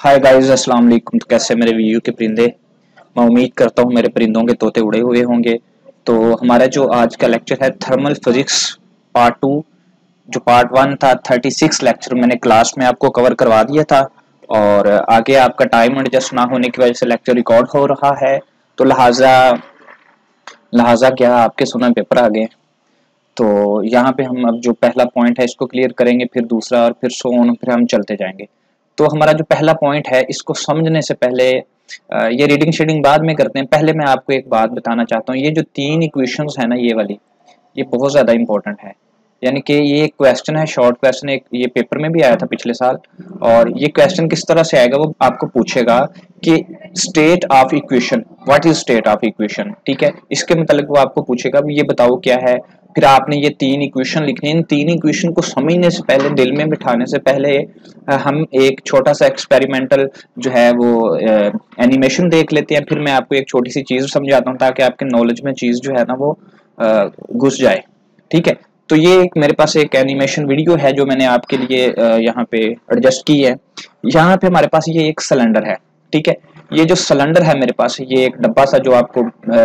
Hi guys, अस्सलाम वालेकुम। तो कैसे मेरे व्यू के परिंदे। मैं उम्मीद करता हूँ मेरे परिंदों के तोते उड़े हुए होंगे। तो हमारा जो आज का लेक्चर है थर्मल फिजिक्स पार्ट टू। जो पार्ट वन था 36 लेक्चर मैंने क्लास में आपको कवर करवा दिया था, और आगे आपका टाइम एडजस्ट ना होने की वजह से लेक्चर रिकॉर्ड हो रहा है। तो लिहाजा लिहाजा क्या आपके सुना पेपर आ गए। तो यहाँ पे हम अब जो पहला पॉइंट है इसको क्लियर करेंगे, फिर दूसरा, और फिर सो ऑन, फिर हम चलते जाएंगे। तो हमारा जो पहला पॉइंट है इसको समझने से पहले ये रीडिंग शेडिंग बाद में करते हैं। पहले मैं आपको एक बात बताना चाहता हूँ, ये जो तीन इक्वेशंस है ना, ये वाली, ये बहुत ज़्यादा इंपॉर्टेंट है। यानी कि ये एक क्वेश्चन है, शॉर्ट क्वेश्चन, एक ये पेपर में भी आया था पिछले साल। और ये क्वेश्चन किस तरह से आएगा, वो आपको पूछेगा कि state of equation, what is state of equation. ठीक है, इसके मतलब वो आपको पूछेगा ये बताओ क्या है। फिर आपने ये तीन इक्वेशन लिखनी है। इन तीन इक्वेशन को समझने से पहले, दिल में बिठाने से पहले, हम एक छोटा सा एक्सपेरिमेंटल जो है वो एनिमेशन देख लेते हैं। फिर मैं आपको एक छोटी सी चीज समझाता हूँ ताकि आपके नॉलेज में चीज जो है ना वो घुस जाए। ठीक है, तो ये एक मेरे पास एक एनिमेशन वीडियो है जो मैंने आपके लिए यहाँ पे एडजस्ट की है। यहाँ पे हमारे पास ये एक सिलेंडर है। ठीक है, ये जो सिलेंडर है मेरे पास, ये एक डब्बा सा जो आपको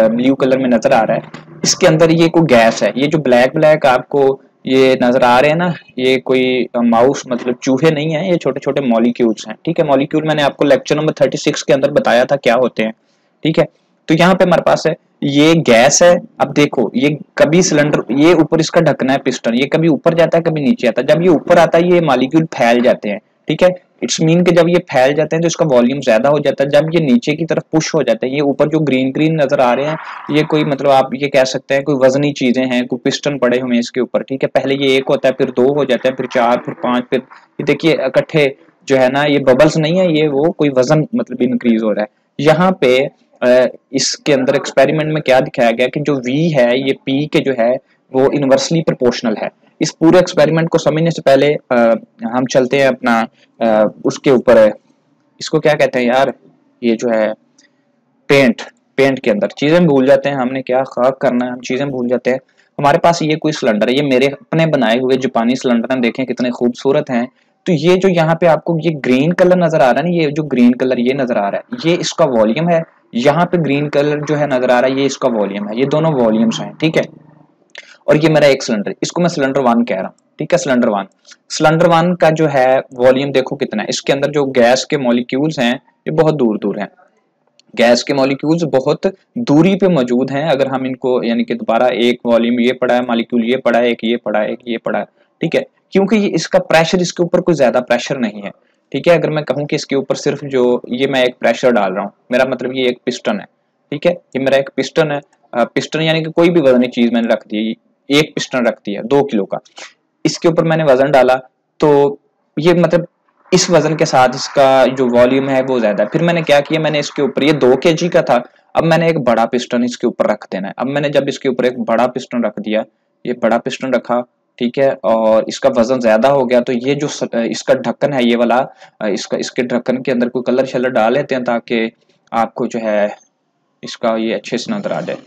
ब्लू कलर में नजर आ रहा है, इसके अंदर ये कोई गैस है। ये जो ब्लैक ब्लैक आपको ये नजर आ रहे हैं ना, ये कोई माउस मतलब चूहे नहीं है, ये छोटे छोटे मॉलिक्यूल्स हैं। ठीक है, मॉलिक्यूल मैंने आपको लेक्चर नंबर 36 के अंदर बताया था क्या होते हैं। ठीक है, तो यहाँ पे हमारे पास है ये गैस है। अब देखो, ये कभी सिलेंडर, ये ऊपर इसका ढकना है पिस्टन, ये कभी ऊपर जाता है कभी नीचे आता है। जब ये ऊपर आता है ये मॉलिक्यूल फैल जाते हैं। ठीक है, इट्स मीन कि जब ये फैल जाते हैं तो इसका वॉल्यूम ज्यादा हो जाता है। जब ये नीचे की तरफ पुश हो जाते हैं, ये ऊपर जो ग्रीन ग्रीन नजर आ रहे हैं, ये कोई मतलब आप ये कह सकते हैं कोई वजनी चीजें हैं, कोई पिस्टन पड़े हुए हैं इसके ऊपर। ठीक है, पहले ये एक होता है, फिर दो हो जाता है, फिर चार, फिर पांच, फिर ये देखिए इकट्ठे जो है ना, ये बबल्स नहीं है, ये वो कोई वजन मतलब इंक्रीज हो रहा है यहाँ पे। इसके अंदर एक्सपेरिमेंट में क्या दिखाया गया कि जो V है ये P के जो है वो इनवर्सली प्रोपोर्शनल है। इस पूरे एक्सपेरिमेंट को समझने से पहले हम चलते हैं अपना उसके ऊपर, इसको क्या कहते हैं यार, ये जो है पेंट। पेंट के अंदर चीजें भूल जाते हैं, हमने क्या खाक करना है, हम चीजें भूल जाते हैं। हमारे पास ये कोई सिलेंडर है, ये मेरे अपने बनाए हुए जापानी सिलेंडर हैं, देखें कितने खूबसूरत हैं। तो ये जो यहाँ पे आपको ये ग्रीन कलर नजर आ रहा है ना, ये जो ग्रीन कलर ये नजर आ रहा है, ये इसका वॉल्यूम है। यहाँ पे ग्रीन कलर जो है नजर आ रहा है, ये इसका वॉल्यूम है। ये दोनों वॉल्यूम्स हैं। ठीक है, और ये मेरा एक सिलेंडर, इसको मैं सिलेंडर वन कह रहा हूँ। ठीक है, सिलेंडर वन, सिलेंडर वन का जो है वॉल्यूम देखो कितना है। इसके अंदर जो गैस के मॉलिक्यूल्स हैं ये बहुत दूर दूर हैं। गैस के मॉलिक्यूल्स बहुत दूरी पे मौजूद हैं। अगर हम इनको यानी कि दोबारा, एक वॉल्यूम ये पड़ा है, मॉलिक्यूल ये पड़ा है, एक ये पड़ा है, एक ये पड़ा है। ठीक है, क्योंकि ये इसका प्रेशर, इसके ऊपर कोई ज्यादा प्रेशर नहीं है। ठीक है, अगर मैं कहूँ कि इसके ऊपर सिर्फ जो ये मैं एक प्रेशर डाल रहा हूँ, मेरा मतलब ये एक पिस्टन है। ठीक है, ये मेरा एक पिस्टन है। पिस्टन यानी कि कोई भी वजनी चीज मैंने रख दी, एक पिस्टन रख दिया 2 किलो का, इसके ऊपर मैंने वजन डाला, तो ये मतलब इस वजन के साथ इसका जो वॉल्यूम है वो ज्यादा है। फिर मैंने क्या किया, मैंने इसके ऊपर, ये 2 kg का था, अब मैंने एक बड़ा पिस्टन इसके ऊपर रख देना है। अब मैंने जब इसके ऊपर एक बड़ा पिस्टन रख दिया, ये बड़ा पिस्टन रखा, ठीक है, और इसका वजन ज्यादा हो गया, तो ये जो इसका ढक्कन है ये वाला, इसका, इसके ढक्कन के अंदर कोई कलर शलर डाल लेते हैं ताकि आपको जो है इसका ये अच्छे से नजर आ जाए।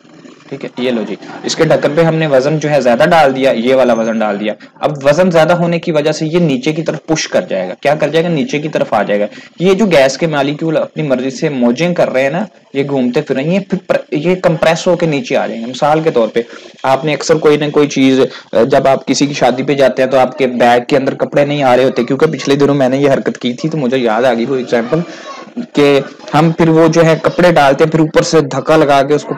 ठीक है, ये लो जी, इसके ढक्कन पे हमने वजन जो है ज्यादा डाल दिया, ये वाला वजन डाल दिया। अब वजन ज्यादा होने की वजह से ये नीचे की तरफ पुश कर जाएगा। क्या कर जाएगा, नीचे की तरफ आ जाएगा। ये जो गैस के मॉलिक्यूल अपनी मर्जी से मौजें कर रहे हैं ना, ये घूमते फिर रही है, फिर ये कंप्रेस होकर नीचे आ जाएंगे। मिसाल के तौर पे आपने अक्सर कोई ना कोई चीज, जब आप किसी की शादी पे जाते हैं तो आपके बैग के अंदर कपड़े नहीं आ रहे होते, क्योंकि पिछले दिनों मैंने ये हरकत की थी तो मुझे याद आ गई वो एग्जाम्पल, कि हम फिर वो जो है कपड़े डालते हैं, फिर ऊपर से धक्का लगा के उसको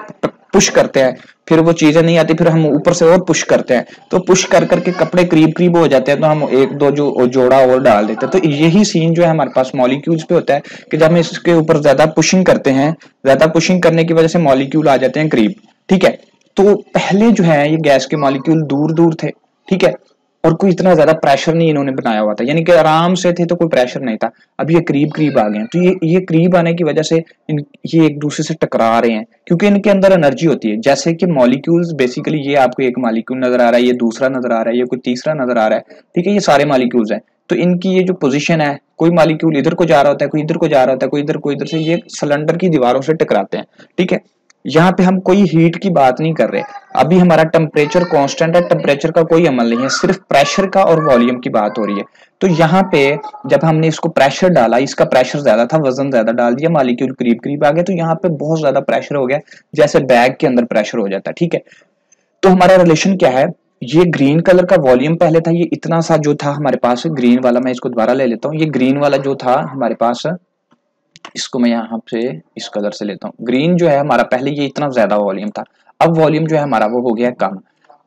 पुश करते हैं, फिर वो चीजें नहीं आती, फिर हम ऊपर से और पुश करते हैं, तो पुश कर करके कपड़े करीब करीब हो जाते हैं, तो हम एक दो जो जोड़ा और डाल देते हैं। तो यही सीन जो है हमारे पास मॉलिक्यूल्स पे होता है कि जब हम इसके ऊपर ज्यादा पुशिंग करते हैं, ज्यादा पुशिंग करने की वजह से मॉलिक्यूल आ जाते हैं करीब। ठीक है, तो पहले जो है ये गैस के मॉलिक्यूल दूर दूर थे। ठीक है, और कोई इतना ज्यादा प्रेशर नहीं इन्होंने बनाया हुआ था, यानी कि आराम से थे, तो कोई प्रेशर नहीं था। अब ये करीब करीब आ गए हैं, तो ये करीब आने की वजह से ये एक दूसरे से टकरा रहे हैं, क्योंकि इनके अंदर एनर्जी होती है। जैसे कि मॉलिक्यूल्स बेसिकली, ये आपको एक मॉलिक्यूल नजर आ रहा है, ये दूसरा नजर आ रहा है, ये कोई तीसरा नजर आ रहा है। ठीक है, ये सारे मॉलिक्यूल्स हैं, तो इनकी ये जो पोजीशन है, कोई मॉलिक्यूल इधर को जा रहा होता है, कोई इधर को जा रहा होता है, कोई इधर से, ये सिलेंडर की दीवारों से टकराते हैं। ठीक है, यहाँ पे हम कोई हीट की बात नहीं कर रहे, अभी हमारा टेम्परेचर कांस्टेंट है, टेम्परेचर का कोई अमल नहीं है, सिर्फ प्रेशर का और वॉल्यूम की बात हो रही है। तो यहाँ पे जब हमने इसको प्रेशर डाला, इसका प्रेशर ज्यादा था, वजन ज्यादा डाल दिया, मॉलिक्यूल करीब करीब आ गए, तो यहाँ पे बहुत ज्यादा प्रेशर हो गया, जैसे बैग के अंदर प्रेशर हो जाता है, ठीक है। तो हमारा रिलेशन क्या है, ये ग्रीन कलर का वॉल्यूम पहले था, ये इतना सा जो था हमारे पास ग्रीन वाला, मैं इसको दोबारा ले लेता हूँ, ये ग्रीन वाला जो था हमारे पास, इसको मैं यहाँ से इस कलर से लेता हूँ, ग्रीन जो है हमारा पहले ये इतना ज्यादा वॉल्यूम था, अब वॉल्यूम जो है हमारा वो हो गया कम।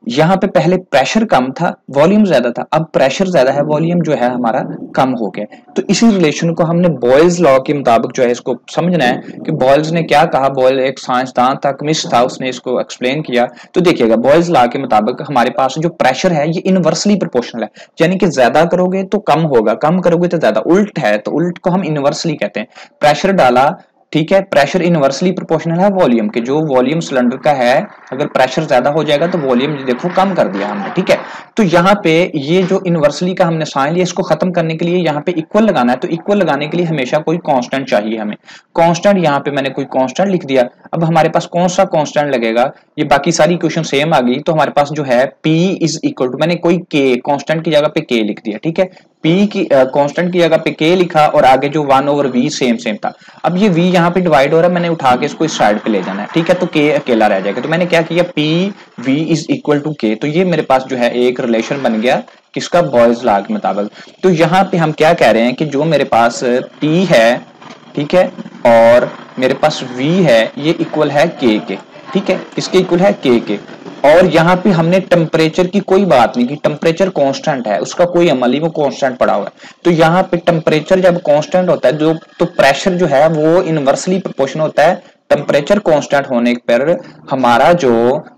यहाँ पे पहले प्रेशर कम था, वॉल्यूम ज्यादा था, अब प्रेशर ज्यादा है, वॉल्यूम जो है हमारा कम हो गया। तो इसी रिलेशन को हमने बॉयल्स लॉ के मुताबिक जो है इसको समझना है कि बॉयल्स ने क्या कहा। बॉयल एक साइंसदान था, केमिस्ट था, उसने इसको एक्सप्लेन किया। तो देखिएगा बॉयल्स लॉ के मुताबिक हमारे पास जो प्रेशर है ये इनवर्सली प्रोपोर्शनल है, यानी कि ज्यादा करोगे तो कम होगा, कम करोगे तो ज्यादा, उल्ट है तो उल्ट को हम इनवर्सली कहते हैं। प्रेशर डाला, ठीक है, प्रेशर इनवर्सली प्रोपोर्शनल है वॉल्यूम के, जो वॉल्यूम सिलेंडर का है अगर प्रेशर ज्यादा हो जाएगा तो वॉल्यूम देखो कम कर दिया हमने, ठीक है। तो यहाँ पे ये जो इनवर्सली का हमने साइन लिया, इसको खत्म करने के लिए यहाँ पे इक्वल लगाना है, तो इक्वल लगाने के लिए हमेशा कोई कांस्टेंट चाहिए हमें। कांस्टेंट यहाँ पे मैंने कोई कांस्टेंट लिख दिया। अब हमारे पास कौन सा कांस्टेंट लगेगा, ये बाकी सारी इक्वेशन सेम आ गई, तो हमारे पास जो है P इज इक्वल टू, मैंने कोई K कांस्टेंट की जगह पे K लिख दिया, ठीक है। P की कांस्टेंट की जगह पे K लिखा और आगे जो 1/v सेम सेम था। अब ये v यहाँ पे डिवाइड हो रहा है, मैंने उठा के इसको इस साइड पे ले जाना है, ठीक है, तो K अकेला रह जाएगा। तो मैंने क्या किया, P v is equal to K, तो ये मेरे पास जो है एक रिलेशन बन गया किसका, बॉयल्स लॉ के मुताबिक। तो यहाँ पे हम क्या कह रहे हैं कि जो मेरे पास P है, ठीक है, और मेरे पास v है, ये इक्वल है K के, ठीक है, किसके इक्वल है, K के। और यहाँ पे हमने टेम्परेचर की कोई बात नहीं की, टेम्परेचर कांस्टेंट है, उसका कोई अमल ही, वो कांस्टेंट पड़ा हुआ है। तो यहाँ पे टेम्परेचर जब कांस्टेंट होता है जो, तो प्रेशर जो है वो इनवर्सली प्रोपोर्शनल होता है। टेम्परेचर कांस्टेंट होने पर हमारा जो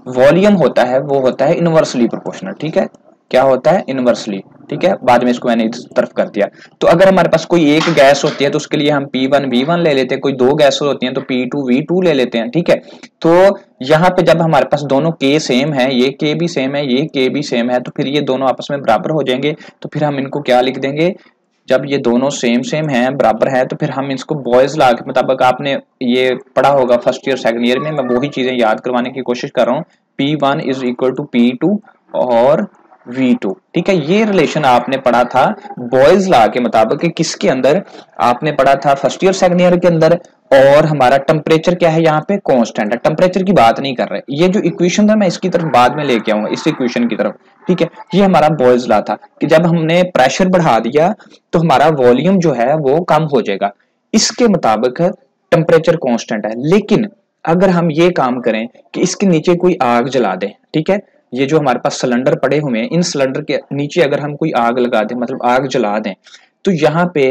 वॉल्यूम होता है वो होता है इनवर्सली प्रोपोर्शनल, ठीक है, क्या होता है, इनवर्सली, ठीक है। बाद में इसको मैंने इस तरफ कर दिया। तो अगर हमारे पास कोई एक गैस होती है तो उसके लिए हम P1 V1 ले लेते हैं, कोई दो गैस होती हैं तो P2 V2 ले लेते हैं, ठीक है। तो यहाँ पे जब हमारे पास दोनों K सेम है, ये K भी सेम है, ये K भी सेम है, तो फिर ये दोनों आपस में बराबर हो जाएंगे। तो फिर हम इनको क्या लिख देंगे, जब ये दोनों सेम सेम हैं, बराबर है, तो फिर हम इसको बॉयज लॉ के मुताबिक, आपने ये पढ़ा होगा फर्स्ट ईयर सेकंड ईयर में, मैं वही चीजें याद करवाने की कोशिश कर रहा हूँ। P1 is equal to P2 और V2, ठीक है। ये रिलेशन आपने पढ़ा था बॉयल्स लॉ के मुताबिक, किसके अंदर आपने पढ़ा था, फर्स्ट ईयर सेकंड ईयर के अंदर। और हमारा टेम्परेचर क्या है, यहाँ पे कांस्टेंट है, टेम्परेचर की बात नहीं कर रहे। ये जो इक्वेशन था मैं इसकी तरफ बाद में लेके आऊंगा, इस इक्वेशन की तरफ, ठीक है। ये हमारा बॉयल्स लॉ था कि जब हमने प्रेशर बढ़ा दिया तो हमारा वॉल्यूम जो है वो कम हो जाएगा, इसके मुताबिक टेम्परेचर कांस्टेंट है। लेकिन अगर हम ये काम करें कि इसके नीचे कोई आग जला दें, ठीक है, ये जो हमारे पास सिलेंडर पड़े हुए हैं, इन सिलेंडर के नीचे अगर हम कोई आग लगा दें, मतलब आग जला दें, तो यहाँ पे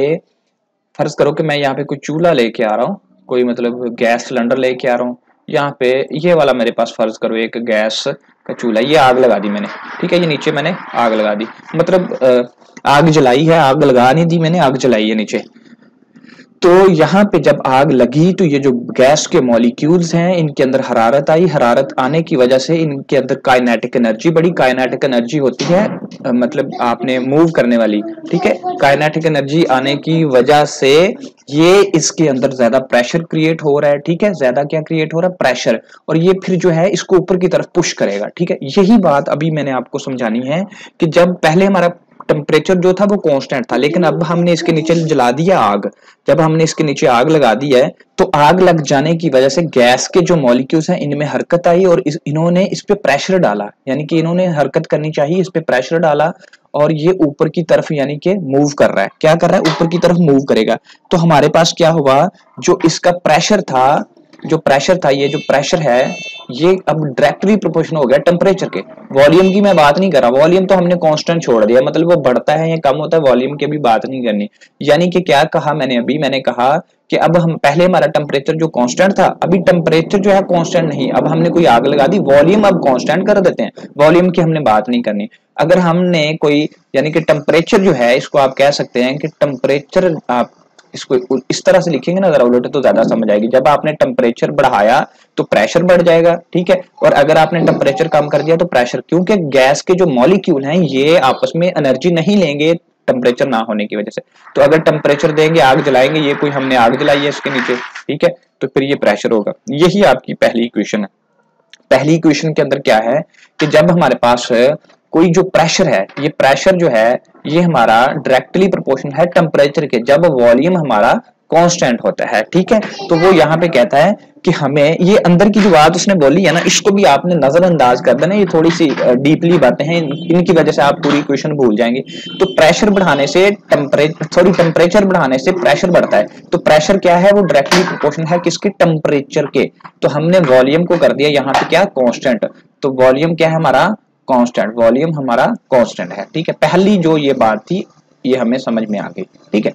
फर्ज करो कि मैं यहाँ पे कोई चूल्हा लेके आ रहा हूँ, कोई मतलब गैस सिलेंडर लेके आ रहा हूँ, यहाँ पे ये वाला मेरे पास फर्ज करो एक गैस का चूल्हा, ये आग लगा दी मैंने, ठीक है, ये नीचे मैंने आग लगा दी, मतलब आग जलाई है, आग लगा नहीं दी मैंने, आग जलाई है नीचे। तो यहाँ पे जब आग लगी तो ये जो गैस के मॉलिक्यूल्स हैं इनके अंदर हरारत आई, हरारत आने की वजह से इनके अंदर काइनेटिक एनर्जी बढ़ी। काइनेटिक एनर्जी होती है मतलब आपने मूव करने वाली, ठीक है। काइनेटिक एनर्जी आने की वजह से ये इसके अंदर ज्यादा प्रेशर क्रिएट हो रहा है, ठीक है, ज्यादा क्या क्रिएट हो रहा है, प्रेशर, और ये फिर जो है इसको ऊपर की तरफ पुश करेगा, ठीक है। यही बात अभी मैंने आपको समझानी है कि जब पहले हमारा टेम्परेचर जो था वो कांस्टेंट था, लेकिन अब हमने इसके नीचे जला दिया आग, जब हमने इसके नीचे आग लगा दी है तो आग लग जाने की वजह से गैस के जो मॉलिक्यूल्स हैं इनमें हरकत आई और इन्होंने इस पे प्रेशर डाला, यानी कि इन्होंने हरकत करनी चाहिए, इस पे प्रेशर डाला और ये ऊपर की तरफ यानी कि मूव कर रहा है। क्या कर रहा है, ऊपर की तरफ मूव करेगा। तो हमारे पास क्या हुआ, जो इसका प्रेशर था, जो प्रेशर था, ये जो प्रेशर है ये अब डायरेक्टली प्रोपोर्शनल हो गया टेम्परेचर के। वॉल्यूम की मैं बात नहीं कर रहा, वॉल्यूम तो हमने कांस्टेंट छोड़ दिया, मतलब वो बढ़ता है या कम होता है, वॉल्यूम की अभी बात नहीं करनी। यानी कि क्या कहा मैंने अभी, मैंने कहा कि अब हम पहले हमारा टेम्परेचर जो कांस्टेंट था, अभी टेम्परेचर जो है कांस्टेंट नहीं, अब हमने कोई आग लगा दी, वॉल्यूम अब कांस्टेंट कर देते हैं, वॉल्यूम की हमने बात नहीं करनी। अगर हमने कोई यानी कि टेम्परेचर जो है, इसको आप कह सकते हैं कि टेम्परेचर, आप इसको इस तरह से लिखेंगे ना जरा उलट तो ज्यादा समझ आएगी। जब आपने टेम्परेचर बढ़ाया तो प्रेशर बढ़ जाएगा, ठीक है, और अगर आपने टेम्परेचर कम कर दिया तो प्रेशर, क्योंकि गैस के जो मॉलिक्यूल हैं ये आपस में एनर्जी नहीं लेंगे टेम्परेचर ना होने की वजह से। तो अगर टेम्परेचर देंगे, आग जलाएंगे, ये कोई हमने आग जलाई है इसके नीचे, ठीक है, तो फिर ये प्रेशर होगा। यही आपकी पहली इक्वेशन है। पहली इक्वेशन के अंदर क्या है कि जब हमारे पास कोई जो प्रेशर है, ये प्रेशर जो है ये हमारा डायरेक्टली प्रोपोर्शनल है टेम्परेचर के, जब वॉल्यूम हमारा कांस्टेंट होता है, ठीक है। तो वो यहाँ पे कहता है कि हमें ये अंदर की जो बात उसने बोली है ना, इसको भी आपने नजरअंदाज कर देना, ये थोड़ी सी डीपली बातें हैं, इनकी वजह से आप पूरी इक्वेशन भूल जाएंगे। तो प्रेशर बढ़ाने से टेम्परेचर बढ़ाने से प्रेशर बढ़ता है। तो प्रेशर क्या है, वो डायरेक्टली प्रोपोर्शनल है किसके, टेम्परेचर के। तो हमने वॉल्यूम को कर दिया यहाँ पे क्या, कांस्टेंट। तो वॉल्यूम क्या है हमारा, कांस्टेंट। वॉल्यूम हमारा कांस्टेंट है, ठीक है। पहली जो ये बात थी ये हमें समझ में आ गई, ठीक है।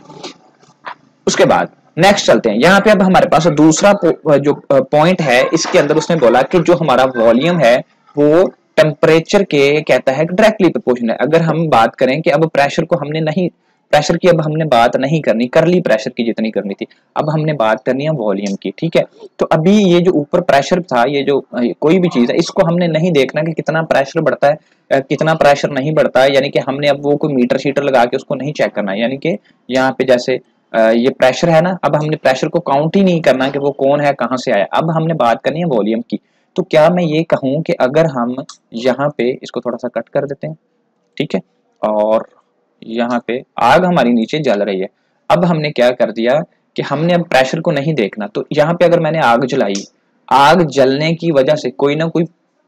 उसके बाद नेक्स्ट चलते हैं। यहाँ पे अब हमारे पास दूसरा जो पॉइंट है, इसके अंदर उसने बोला कि जो हमारा वॉल्यूम है वो टेम्परेचर के कहता है डायरेक्टली प्रोपोर्शनल है। अगर हम बात करें कि अब प्रेशर को हमने नहीं, प्रेशर की अब हमने बात नहीं करनी, कर ली प्रेशर की जितनी करनी थी, अब हमने बात करनी है वॉल्यूम की, ठीक है। तो अभी ये जो ऊपर प्रेशर था, ये जो कोई भी चीज है, इसको हमने नहीं देखना कि कितना प्रेशर बढ़ता है कितना प्रेशर नहीं बढ़ता है, यानी कि हमने अब वो कोई मीटर शीटर लगा के उसको नहीं चेक करना है। यानी कि यहाँ पे जैसे ये प्रेशर है ना, अब हमने प्रेशर को काउंट ही नहीं करना कि वो कौन है कहाँ से आया, अब हमने बात करनी है वॉल्यूम की। तो क्या मैं ये कहूँ कि अगर हम यहाँ पे इसको थोड़ा सा कट कर देते हैं, ठीक है, और यहाँ पे आग हमारी नीचे जल रही है। अब हमने क्या कर दिया कि हमने अब प्रेशर को नहीं देखना, तो यहाँ पे अगर मैंने आग जलाई, आग जलने की वजह से कोई ना कोई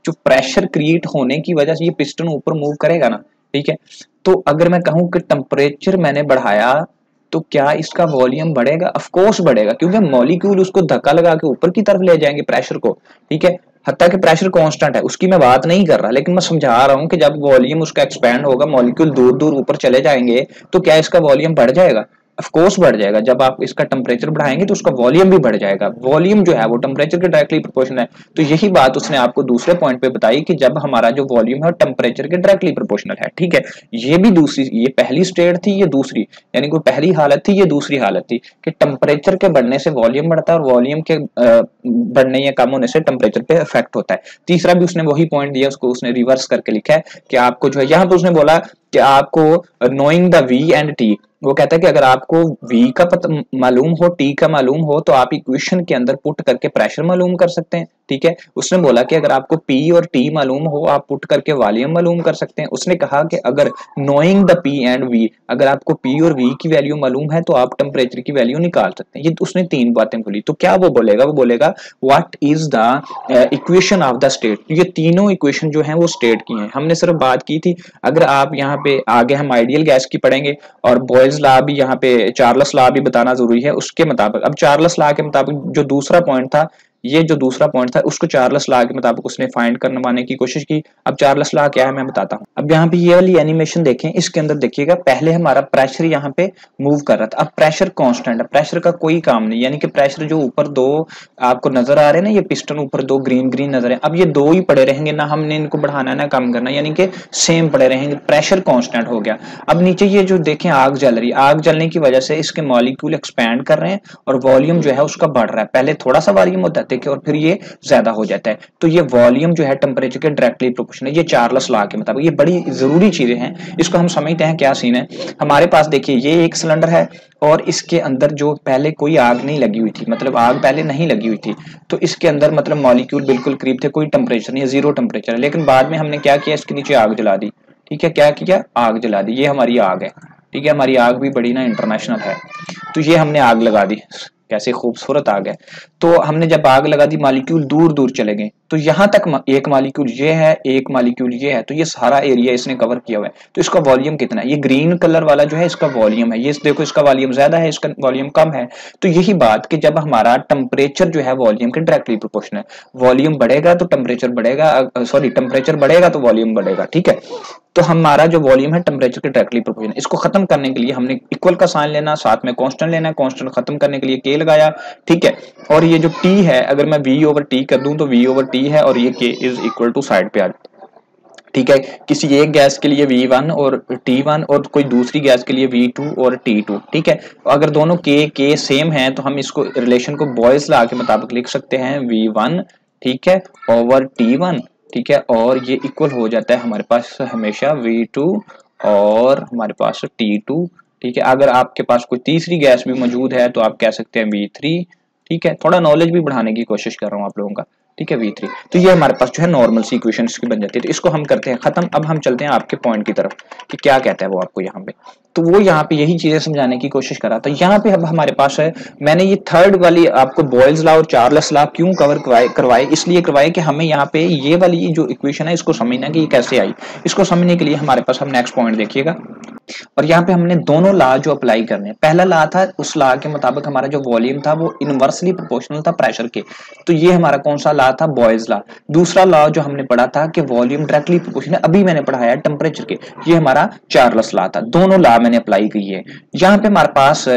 जो प्रेशर क्रिएट होने की वजह से ये पिस्टन ऊपर मूव करेगा ना, ठीक है। तो अगर मैं कहूँ कि टेम्परेचर मैंने बढ़ाया तो क्या इसका वॉल्यूम बढ़ेगा, ऑफ कोर्स बढ़ेगा, क्योंकि मॉलिक्यूल उसको धक्का लगा के ऊपर की तरफ ले जाएंगे प्रेशर को, ठीक है। हत्ता कि प्रेशर कांस्टेंट है उसकी मैं बात नहीं कर रहा, लेकिन मैं समझा रहा हूं कि जब वॉल्यूम उसका एक्सपैंड होगा, मॉलिक्यूल दूर दूर ऊपर चले जाएंगे, तो क्या इसका वॉल्यूम बढ़ जाएगा, ऑफ कोर्स बढ़ जाएगा। जब आप इसका टेम्परेचर बढ़ाएंगे तो उसका वॉल्यूम भी बढ़ जाएगा। वॉल्यूम जो है वो टेम्परेचर के डायरेक्टली प्रोपोर्शनल है। तो यही बात उसने आपको दूसरे पॉइंट पे बताई कि जब हमारा जो वॉल्यूम है टेम्परेचर के डायरेक्टली प्रोपोर्शनल है, ठीक है। ये भी दूसरी, ये पहली स्टेट थी, ये दूसरी, यानी कोई पहली हालत थी, ये दूसरी हालत थी कि टेम्परेचर के बढ़ने से वॉल्यूम बढ़ता है और वॉल्यूम के बढ़ने या कम होने से टेम्परेचर पे इफेक्ट होता है। तीसरा भी उसने वही पॉइंट दिया, उसको उसने रिवर्स करके लिखा है कि आपको जो है, यहाँ पे उसने बोला कि आपको knowing the V and T, वो कहता है कि अगर आपको V का पता मालूम हो, T का मालूम हो, तो आप इक्वेशन के अंदर पुट करके प्रेशर मालूम कर सकते हैं, ठीक है। उसने बोला कि अगर आपको P और T मालूम हो, आप पुट करके वॉल्यूम मालूम कर सकते हैं। उसने कहा कि अगर knowing the P and V, अगर आपको P और V की वैल्यू मालूम है तो आप टेम्परेचर की वैल्यू निकाल सकते हैं। ये उसने तीन बातें बोली। तो क्या वो बोलेगा, वो बोलेगा what is the equation of the state. ये तीनों इक्वेशन जो है वो स्टेट की हैं। हमने सिर्फ बात की थी, अगर आप यहाँ पे आगे हम आइडियल गैस की पढ़ेंगे और बॉयल्स लॉ भी, यहाँ पे चार्ल्स लॉ भी बताना जरूरी है उसके मुताबिक। अब चार्ल्स लॉ के मुताबिक जो दूसरा पॉइंट था, ये जो दूसरा पॉइंट था उसको चार्ल्स लॉ के मुताबिक उसने फाइंड करवाने की कोशिश की। अब चार्ल्स लॉ क्या है मैं बताता हूँ। अब यहाँ पे ये वाली एनिमेशन देखें, इसके अंदर देखिएगा, पहले हमारा प्रेशर यहाँ पे मूव कर रहा था, अब प्रेशर कांस्टेंट है, प्रेशर का कोई काम नहीं, यानी कि प्रेशर जो ऊपर दो आपको नजर आ रहे हैं ना, ये पिस्टन ऊपर दो ग्रीन ग्रीन नजर है, अब ये दो ही पड़े रहेंगे, ना हमने इनको बढ़ाना ना कम करना, यानी कि सेम पड़े रहेंगे, प्रेशर कांस्टेंट हो गया। अब नीचे ये जो देखें आग जल रही, आग जलने की वजह से इसके मॉलिक्यूल एक्सपैंड कर रहे हैं और वॉल्यूम जो है उसका बढ़ रहा है। पहले थोड़ा सा वॉल्यूम होता है और फिर ये ज्यादा हो जाता है। तो ये वॉल्यूम जो है टेम्परेचर के डायरेक्टली प्रोपोर्शनल है, ये चार्ल्स लॉ के मुताबिक। ये बड़ी जरूरी चीजें हैं, इसको हम समझते हैं क्या सीन है। हमारे पास देखिए ये एक सिलेंडर है और इसके अंदर जो पहले कोई आग नहीं लगी हुई थी, मतलब आग पहले नहीं लगी हुई थी, तो इसके अंदर मतलब मॉलिक्यूल बिल्कुल करीब थे, कोई टेम्परेचर नहीं है, जीरो टेम्परेचर है। लेकिन बाद में हमने क्या किया, इसके नीचे आग जला दी, ठीक है। क्या किया, आग जला दी। ये हमारी आग है, ठीक है। हमारी आग भी बड़ी ना इंटरनेशनल है। तो ये हमने आग लगा दी, कैसे खूबसूरत आग है। तो हमने जब आग लगा दी, मॉलिक्यूल दूर दूर चले गए, तो यहां तक एक मॉलिक्यूल ये है, एक मॉलिक्यूल ये है, तो ये सारा एरिया इसने कवर किया हुआ है। तो इसका वॉल्यूम कितना है, ये ग्रीन कलर वाला जो है इसका वॉल्यूम है, ये देखो इसका वॉल्यूम ज्यादा है, इसका वॉल्यूम कम है। तो यही बात कि जब हमारा टेम्परेचर जो है वॉल्यूम के डायरेक्टली प्रोपोर्शनल है, वॉल्यूम बढ़ेगा तो टेम्परेचर बढ़ेगा, सॉरी टेम्परेचर बढ़ेगा तो वॉल्यूम बढ़ेगा, ठीक है। तो हमारा जो वॉल्यूम है टेम्परेचर के डायरेक्टली प्रोपोर्शनल, इसको खत्म करने के लिए हमने इक्वल का साइन लेना, साथ में कांस्टेंट लेना है, कांस्टेंट खत्म करने के लिए के लगाया, ठीक है। और ये जो टी है, अगर मैं v ओवर टी कर दूं तो v ओवर टी है और ये k is equal to side पे आ जाता, ठीक है। किसी एक गैस के लिए v1 और t1 और कोई दूसरी गैस के लिए v2 और t2, ठीक है। अगर दोनों k सेम है तो हम इसको रिलेशन को बॉयल्स लॉ के मुताबिक लिख सकते हैं, v1, ठीक है, ओवर t1, ठीक है, और ये इक्वल हो जाता है हमारे पास हमेशा v2 और हमारे पास t2, ठीक है। अगर आपके पास कोई तीसरी गैस भी मौजूद है तो आप कह सकते हैं v3 ठीक है, थोड़ा नॉलेज भी बढ़ाने की कोशिश कर रहा हूँ आप लोगों का, ठीक है। V3 तो ये हमारे पास जो है नॉर्मल सी इक्वेशन इसकी बन जाती है। तो इसको हम करते हैं खत्म। अब हम चलते हैं आपके पॉइंट की तरफ कि क्या कहता है वो आपको यहाँ पे। तो वो यहाँ पे यही चीजें समझाने की कोशिश करा। तो यहाँ पे अब हमारे पास है, मैंने ये थर्ड वाली आपको बॉयल्स लॉ और चार्ल्स लॉ क्यों कवर करवाए, इसलिए करवाए कि हमें यहाँ पे ये वाली जो इक्वेशन है इसको समझना कि ये कैसे आई। इसको समझने के लिए हमारे पास, हम नेक्स्ट पॉइंट देखिएगा, और यहाँ पे हमने दोनों लॉ जो अप्लाई करने हैं। पहला लॉ था, उस लॉ के मुताबिक हमारा जो वॉल्यूम था वो इनवर्सली प्रोपोर्शनल था प्रेशर के। तो ये हमारा कौन सा लॉ था, बॉयल्स लॉ। दूसरा लॉ जो हमने पढ़ा था कि वॉल्यूम डायरेक्टली प्रोपोर्शनल, अभी मैंने पढ़ाया टेम्परेचर के, ये हमारा चार्ल्स लॉ था। दोनों लॉ मैंने अप्लाई की है। यहाँ पे हमारे पास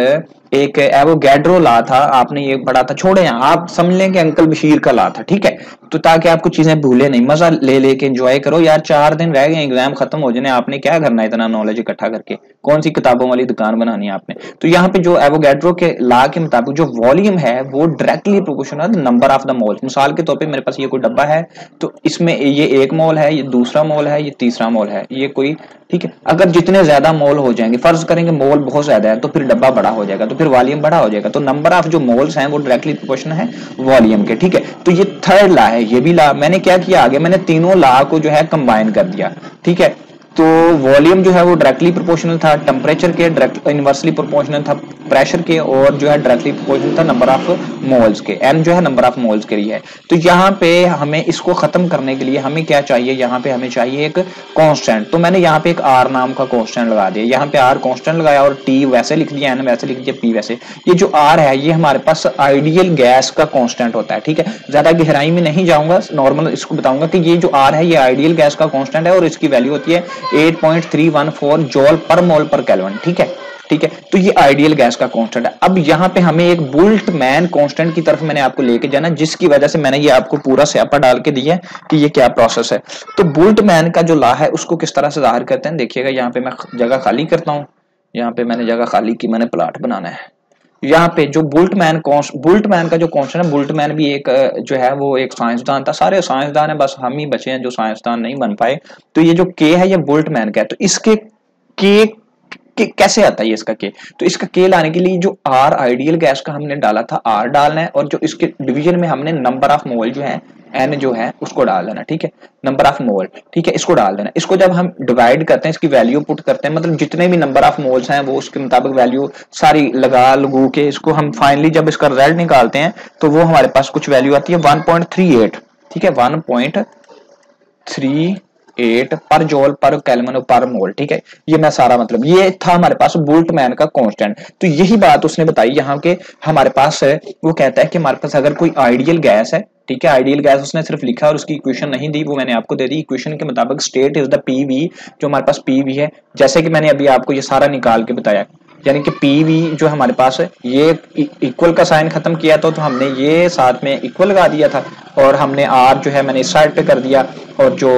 एक एवोगैड्रो लॉ था, आपने ये पढ़ा था, छोड़े यहाँ आप समझ लें कि अंकल बशीर का लॉ था, ठीक है। तो ताकि आपको चीजें भूले नहीं, मजा ले लेके एंजॉय करो यार। 4 दिन रह गए एग्जाम खत्म हो जाने, आपने क्या करना है इतना नॉलेज इकट्ठा करके, कौन सी किताबों वाली दुकान बनानी है आपने। तो यहाँ पे जो एवोगैड्रो के लॉ के मुताबिक जो वॉल्यूम है वो directly proportional number of the moles. मिसाल के तौर पे मेरे पास ये कोई डब्बा है, तो इसमें ये 1 मोल है, ये दूसरा मोल है, ये तीसरा मोल है, ये कोई, ठीक है। अगर जितने ज्यादा मोल हो जाएंगे, फर्ज करेंगे मोल बहुत ज्यादा है, तो फिर डब्बा बड़ा हो जाएगा, तो फिर वॉल्यूम बड़ा हो जाएगा। तो नंबर ऑफ जो मोल्स हैं वो डायरेक्टली प्रोपोर्शनल है वॉल्यूम के, ठीक है। तो ये थर्ड लॉ है। ये भी लॉ मैंने क्या किया, आगे मैंने तीनों लॉ को जो है कंबाइन कर दिया, ठीक है। तो वॉल्यूम जो है वो डायरेक्टली प्रोपोर्शनल था टेम्परेचर के, डायरेक्ट इनवर्सली प्रोपोर्शनल था प्रेशर के, और जो है डायरेक्टली प्रोपोर्शनल था नंबर ऑफ मोल्स के। एन जो है नंबर ऑफ मोल्स के लिए है। तो यहाँ पे हमें इसको खत्म करने के लिए हमें क्या चाहिए, यहाँ पे हमें चाहिए एक कांस्टेंट। तो मैंने यहाँ पे एक आर नाम का कांस्टेंट लगा दिया, यहाँ पे आर कांस्टेंट लगाया, और टी वैसे लिख दिया, एन वैसे लिख दिया, पी वैसे। ये जो आर है ये हमारे पास आइडियल गैस का कांस्टेंट होता है, ठीक है। ज्यादा गहराई में नहीं जाऊंगा, नॉर्मल इसको बताऊंगा कि ये जो आर है ये आइडियल गैस का कांस्टेंट है, और इसकी वैल्यू होती है 8.314 जॉल पर मोल पर केल्विन, ठीक है, ठीक है। तो ये आइडियल गैस का कांस्टेंट है। अब यहाँ पे हमें एक बोल्टमैन कांस्टेंट की तरफ मैंने आपको लेके जाना, जिसकी वजह से मैंने ये आपको पूरा स्यापा डाल के दिया है कि ये क्या प्रोसेस है। तो बोल्टमैन का जो लॉ है उसको किस तरह से जाहिर करते हैं, देखिएगा। यहाँ पे मैं जगह खाली करता हूँ, यहाँ पे मैंने जगह खाली की, मैंने प्लॉट बनाना है। यहाँ पे जो बोल्टमैन का जो कांस्टेंट है, बोल्टमैन भी एक जो है वो एक साइंसदान था। सारे साइंसदान है, बस हम ही बचे हैं जो साइंसदान नहीं बन पाए। तो ये जो के है ये बोल्टमैन का है। तो इसके के कैसे आता है ये इसका के, तो इसका के लाने के लिए जो आर आइडियल गैस का हमने डाला था, आर डालना है, और जो इसके डिवीजन में हमने नंबर ऑफ मोल जो है एन जो है उसको डाल देना, ठीक है, नंबर ऑफ मोल, ठीक है, इसको डाल देना। इसको जब हम डिवाइड करते हैं, इसकी वैल्यू पुट करते हैं, मतलब जितने भी नंबर ऑफ मोल्स हैं वो उसके मुताबिक वैल्यू सारी लगा लगू के इसको हम फाइनली जब इसका रिजल्ट निकालते हैं तो वो हमारे पास कुछ वैल्यू आती है 1.38, ठीक है, 1.38 पर जॉल पर केल्विन पर मोल, ठीक है। ये मैं सारा मतलब ये था हमारे पास बोल्टमैन का कांस्टेंट। तो यही बात उसने बताई यहाँ के हमारे पास है, वो कहता है कि हमारे पास अगर कोई आइडियल गैस है, ठीक है, आइडियल गैस उसने सिर्फ लिखा और उसकी इक्वेशन नहीं दी, वो मैंने आपको दे दी। इक्वेशन के मुताबिक स्टेट इज द पीवी, जो हमारे पास पीवी है, जैसे कि मैंने अभी आपको ये सारा निकाल के बताया, यानी कि पीवी जो हमारे पास है ये इक्वल का साइन खत्म किया तो हमने ये साथ में इक्वल लगा दिया था, और हमने आर जो है मैंने इस साइड पे कर दिया, और जो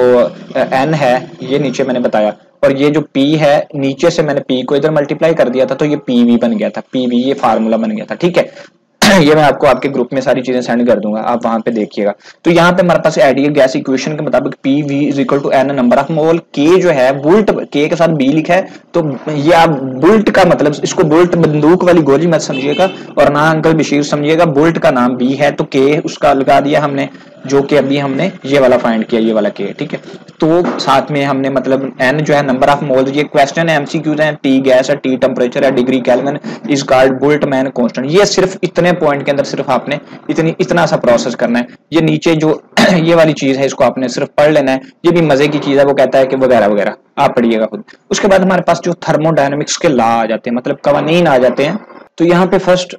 एन है ये नीचे मैंने बताया, और ये जो पी है नीचे से मैंने पी को इधर मल्टीप्लाई कर दिया था, तो ये पीवी बन गया था, पीवी ये फार्मूला बन गया था, ठीक है। ये मैं आपको आपके ग्रुप में सारी चीजें सेंड कर दूंगा, आप वहां पे देखिएगा। तो यहाँ पे हमारे पास आइडियल गैस इक्वेशन के मुताबिक P V is equal to N number of mole, के जो है बुल्ट के साथ बी लिखा है, तो ये आप बुल्ट का मतलब इसको बुल्ट बंदूक वाली गोली मत समझिएगा, और ना अंकल बशीर समझिएगा। बुल्ट का नाम बी है तो के उसका लगा दिया हमने, जो कि अभी हमने ये वाला फाइंड किया, ये वाला के, ठीक है। तो साथ में हमने मतलब एन जो है नंबर ऑफ मोल, ये क्वेश्चन है एमसीक्यूज है, टी गैस है, टी टेम्परेचर है, degree kelvin is called Boltzmann constant. ये सिर्फ इतने पॉइंट के अंदर सिर्फ आपने इतना सा प्रोसेस करना है। ये नीचे जो ये वाली चीज है इसको आपने सिर्फ पढ़ लेना है, ये भी मजे की चीज है, वो कहता है कि वगैरह वगैरह आप पढ़िएगा खुद। उसके बाद हमारे पास जो थर्मोडायनेमिक्स के लॉ आ जाते हैं, मतलब कवानीन आ जाते हैं। तो यहाँ पे फर्स्ट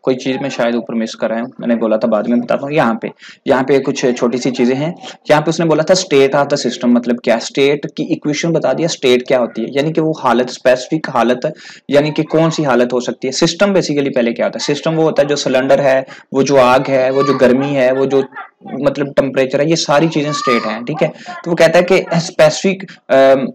कोई चीज में शायद ऊपर मिस कर रहा हूं, मैंने बोला था बाद में बताता हूँ। यहाँ पे कुछ छोटी सी चीजें हैं। यहाँ पे उसने बोला था स्टेट ऑफ द सिस्टम, मतलब क्या, स्टेट की इक्वेशन बता दिया। स्टेट क्या होती है, यानी कि वो हालत, स्पेसिफिक हालत, यानी कि कौन सी हालत हो सकती है। सिस्टम बेसिकली पहले क्या होता है, सिस्टम वो होता है जो सिलेंडर है, वो जो आग है, वो जो गर्मी है, वो जो मतलब टेम्परेचर है, ये सारी चीजें स्टेट हैं, ठीक है। तो वो कहता है कि स्पेसिफिक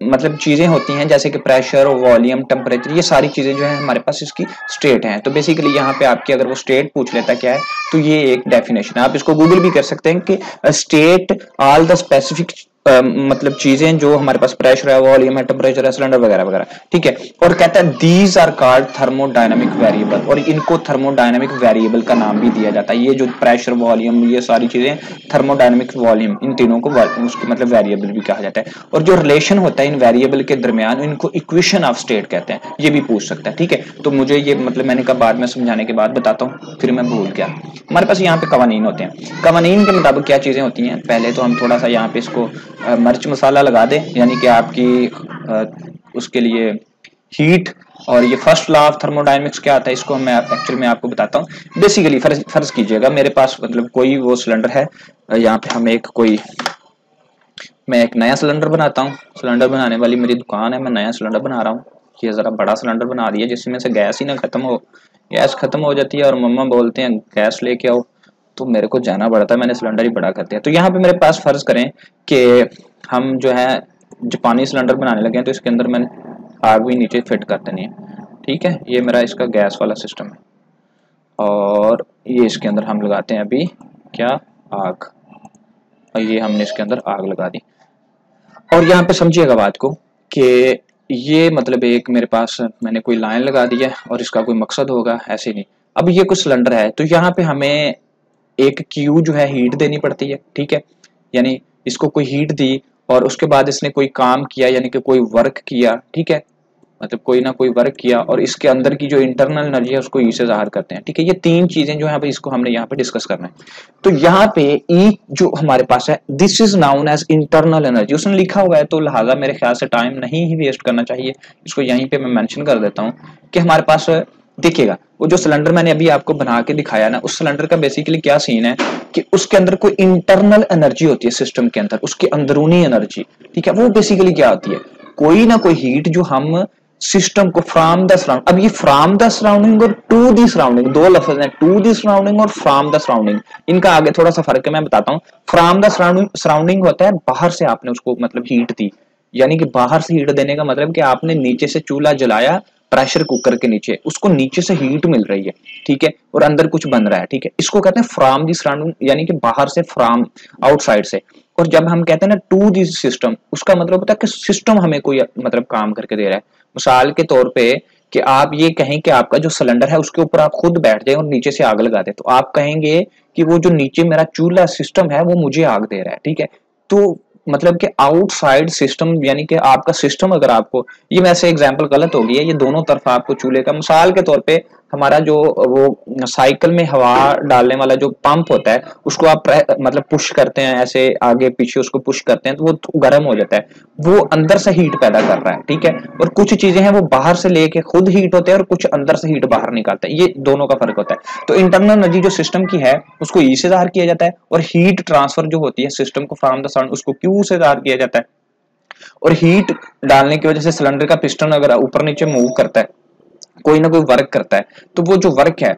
मतलब चीजें होती हैं जैसे कि प्रेशर, वॉल्यूम, टेम्परेचर, ये सारी चीजें जो है हमारे पास इसकी स्टेट हैं। तो बेसिकली यहाँ पे आपकी अगर वो स्टेट पूछ लेता क्या है, तो ये एक डेफिनेशन है। आप इसको गूगल भी कर सकते हैं कि स्टेट ऑल द स्पेसिफिक मतलब चीजें जो हमारे पास प्रेशर है, वॉल्यूम है, टेम्परेचर है, सिलेंडर वगैरह वगैरह, ठीक है। और कहता है these are called thermodynamic variable, और इनको थर्मोडायनामिक वेरिएबल का नाम भी दिया जाता है। ये जो प्रेशर, वॉल्यूम, ये सारी चीजें थर्मोडायनामिक, वॉल्यूम, इन तीनों को उसके मतलब वेरिएबल भी कहा जाता है। और जो रिलेशन होता है इन वेरिएबल के दरमियान, इनको इक्वेशन ऑफ स्टेट कहते हैं। ये भी पूछ सकता है, ठीक है। तो मुझे ये मतलब मैंने कहा बाद में समझाने के बाद बताता हूँ, फिर मैं भूल गया। हमारे पास यहाँ पे कवानीन होते हैं। कवानीन के मुताबिक क्या चीजें होती हैं, पहले तो हम थोड़ा सा यहाँ पे इसको मिर्च मसाला लगा दें, यानी कि आपकी उसके लिए हीट। और ये फर्स्ट लॉ ऑफ थर्मोडायनेमिक्स क्या आता है, इसको मैं एक्चुअली मैं आपको बताता हूँ। बेसिकली फर्ज कीजिएगा मेरे पास मतलब कोई वो सिलेंडर है, यहाँ पे हम मैं एक नया सिलेंडर बनाता हूँ। सिलेंडर बनाने वाली मेरी दुकान है, मैं नया सिलेंडर बना रहा हूँ। ये जरा बड़ा सिलेंडर बना दिया जिसमें से गैस ही ना खत्म हो। गैस खत्म हो जाती है और मम्मा बोलते हैं गैस लेके आओ, तो मेरे को जाना पड़ता है, मैंने सिलेंडर ही बड़ा कर दिया। तो यहाँ पे मेरे पास फर्ज करें कि हम जो है जापानी सिलेंडर बनाने लगे हैं, तो इसके अंदर मैंने आग भी नीचे फिट कर देनी है, ठीक है। ये मेरा इसका गैस वाला सिस्टम है, और ये इसके अंदर हम लगाते हैं अभी क्या, आग। और ये हमने इसके अंदर आग लगा दी। और यहाँ पे समझिएगा बात को कि ये मतलब एक मेरे पास मैंने कोई लाइन लगा दी है और इसका कोई मकसद होगा, ऐसे नहीं। अब ये कुछ सिलेंडर है, तो यहाँ पे हमें एक क्यू जो है हीट देनी पड़ती है, ठीक है। यानी इसको कोई हीट दी और उसके बाद इसने कोई काम किया, यानी कि कोई वर्क किया, ठीक है। मतलब कोई ना कोई वर्क किया, और इसके अंदर की जो इंटरनल एनर्जी है उसको ई से जाहिर करते हैं, ठीक है। ये तीन चीजें जो है इसको हमने यहाँ पे डिस्कस करना है। तो यहाँ पे ई जो हमारे पास है, this is known as internal energy, उसने लिखा हुआ है, तो लिहाजा मेरे ख्याल से टाइम नहीं ही वेस्ट करना चाहिए। इसको यहीं पे मैं मेंशन कर देता हूँ कि हमारे पास देखिएगा वो जो सिलेंडर मैंने अभी आपको बना के दिखाया ना, उस सिलेंडर का बेसिकली क्या सीन है कि उसके अंदर कोई इंटरनल एनर्जी होती है सिस्टम के अंदर, उसकी अंदरूनी एनर्जी, ठीक है। वो बेसिकली क्या होती है, कोई ना कोई हीट जो हम सिस्टम को फ्रॉम द सराउंड, अब ये फ्रॉम द सराउंडिंग और टू द सराउंडिंग दो लफ्ज हैं, टू द सराउंडिंग और फ्रॉम द सराउंडिंग, इनका आगे थोड़ा सा फर्क है, मैं बताता हूँ। फ्रॉम द सराउंडिंग होता है बाहर से आपने उसको मतलब हीट दी, यानी कि बाहर से हीट देने का मतलब कि आपने नीचे से चूल्हा जलाया, प्रेशर कुकर के नीचे, उसको नीचे से हीट मिल रही है, ठीक है, और अंदर कुछ बन रहा है, ठीक है। इसको कहते हैं फ्रॉम दी सराउंडिंग, यानी कि बाहर से, फ्रॉम आउटसाइड से। और जब हम कहते हैं ना टू दी सिस्टम, उसका मतलब होता है कि सिस्टम हमें कोई मतलब काम करके दे रहा है। मिसाल के तौर पे कि आप ये कहें कि आपका जो सिलेंडर है उसके ऊपर आप खुद बैठ जाए और नीचे से आग लगा दे, तो आप कहेंगे कि वो जो नीचे मेरा चूल्हा सिस्टम है वो मुझे आग दे रहा है, ठीक है। तो मतलब कि आउटसाइड सिस्टम, यानी कि आपका सिस्टम, अगर आपको ये वैसे एग्जांपल गलत हो गया, ये दोनों तरफ आपको चूल्हे का, मिसाल के तौर पे हमारा जो वो साइकिल में हवा डालने वाला जो पंप होता है, उसको आप मतलब पुश करते हैं ऐसे आगे पीछे, उसको पुश करते हैं तो वो गर्म हो जाता है, वो अंदर से हीट पैदा कर रहा है, ठीक है। और कुछ चीजें हैं वो बाहर से लेके खुद हीट होते हैं और कुछ अंदर से हीट बाहर निकालता है, ये दोनों का फर्क होता है। तो इंटरनल एनर्जी जो सिस्टम की है उसको ई से जाहिर किया जाता है, और हीट ट्रांसफर जो होती है सिस्टम को फ्रॉम द सराउंड, उसको क्यू से जाहिर किया जाता है। और हीट डालने की वजह से सिलेंडर का पिस्टन अगर ऊपर नीचे मूव करता है, कोई ना कोई वर्क करता है, तो वो जो वर्क है,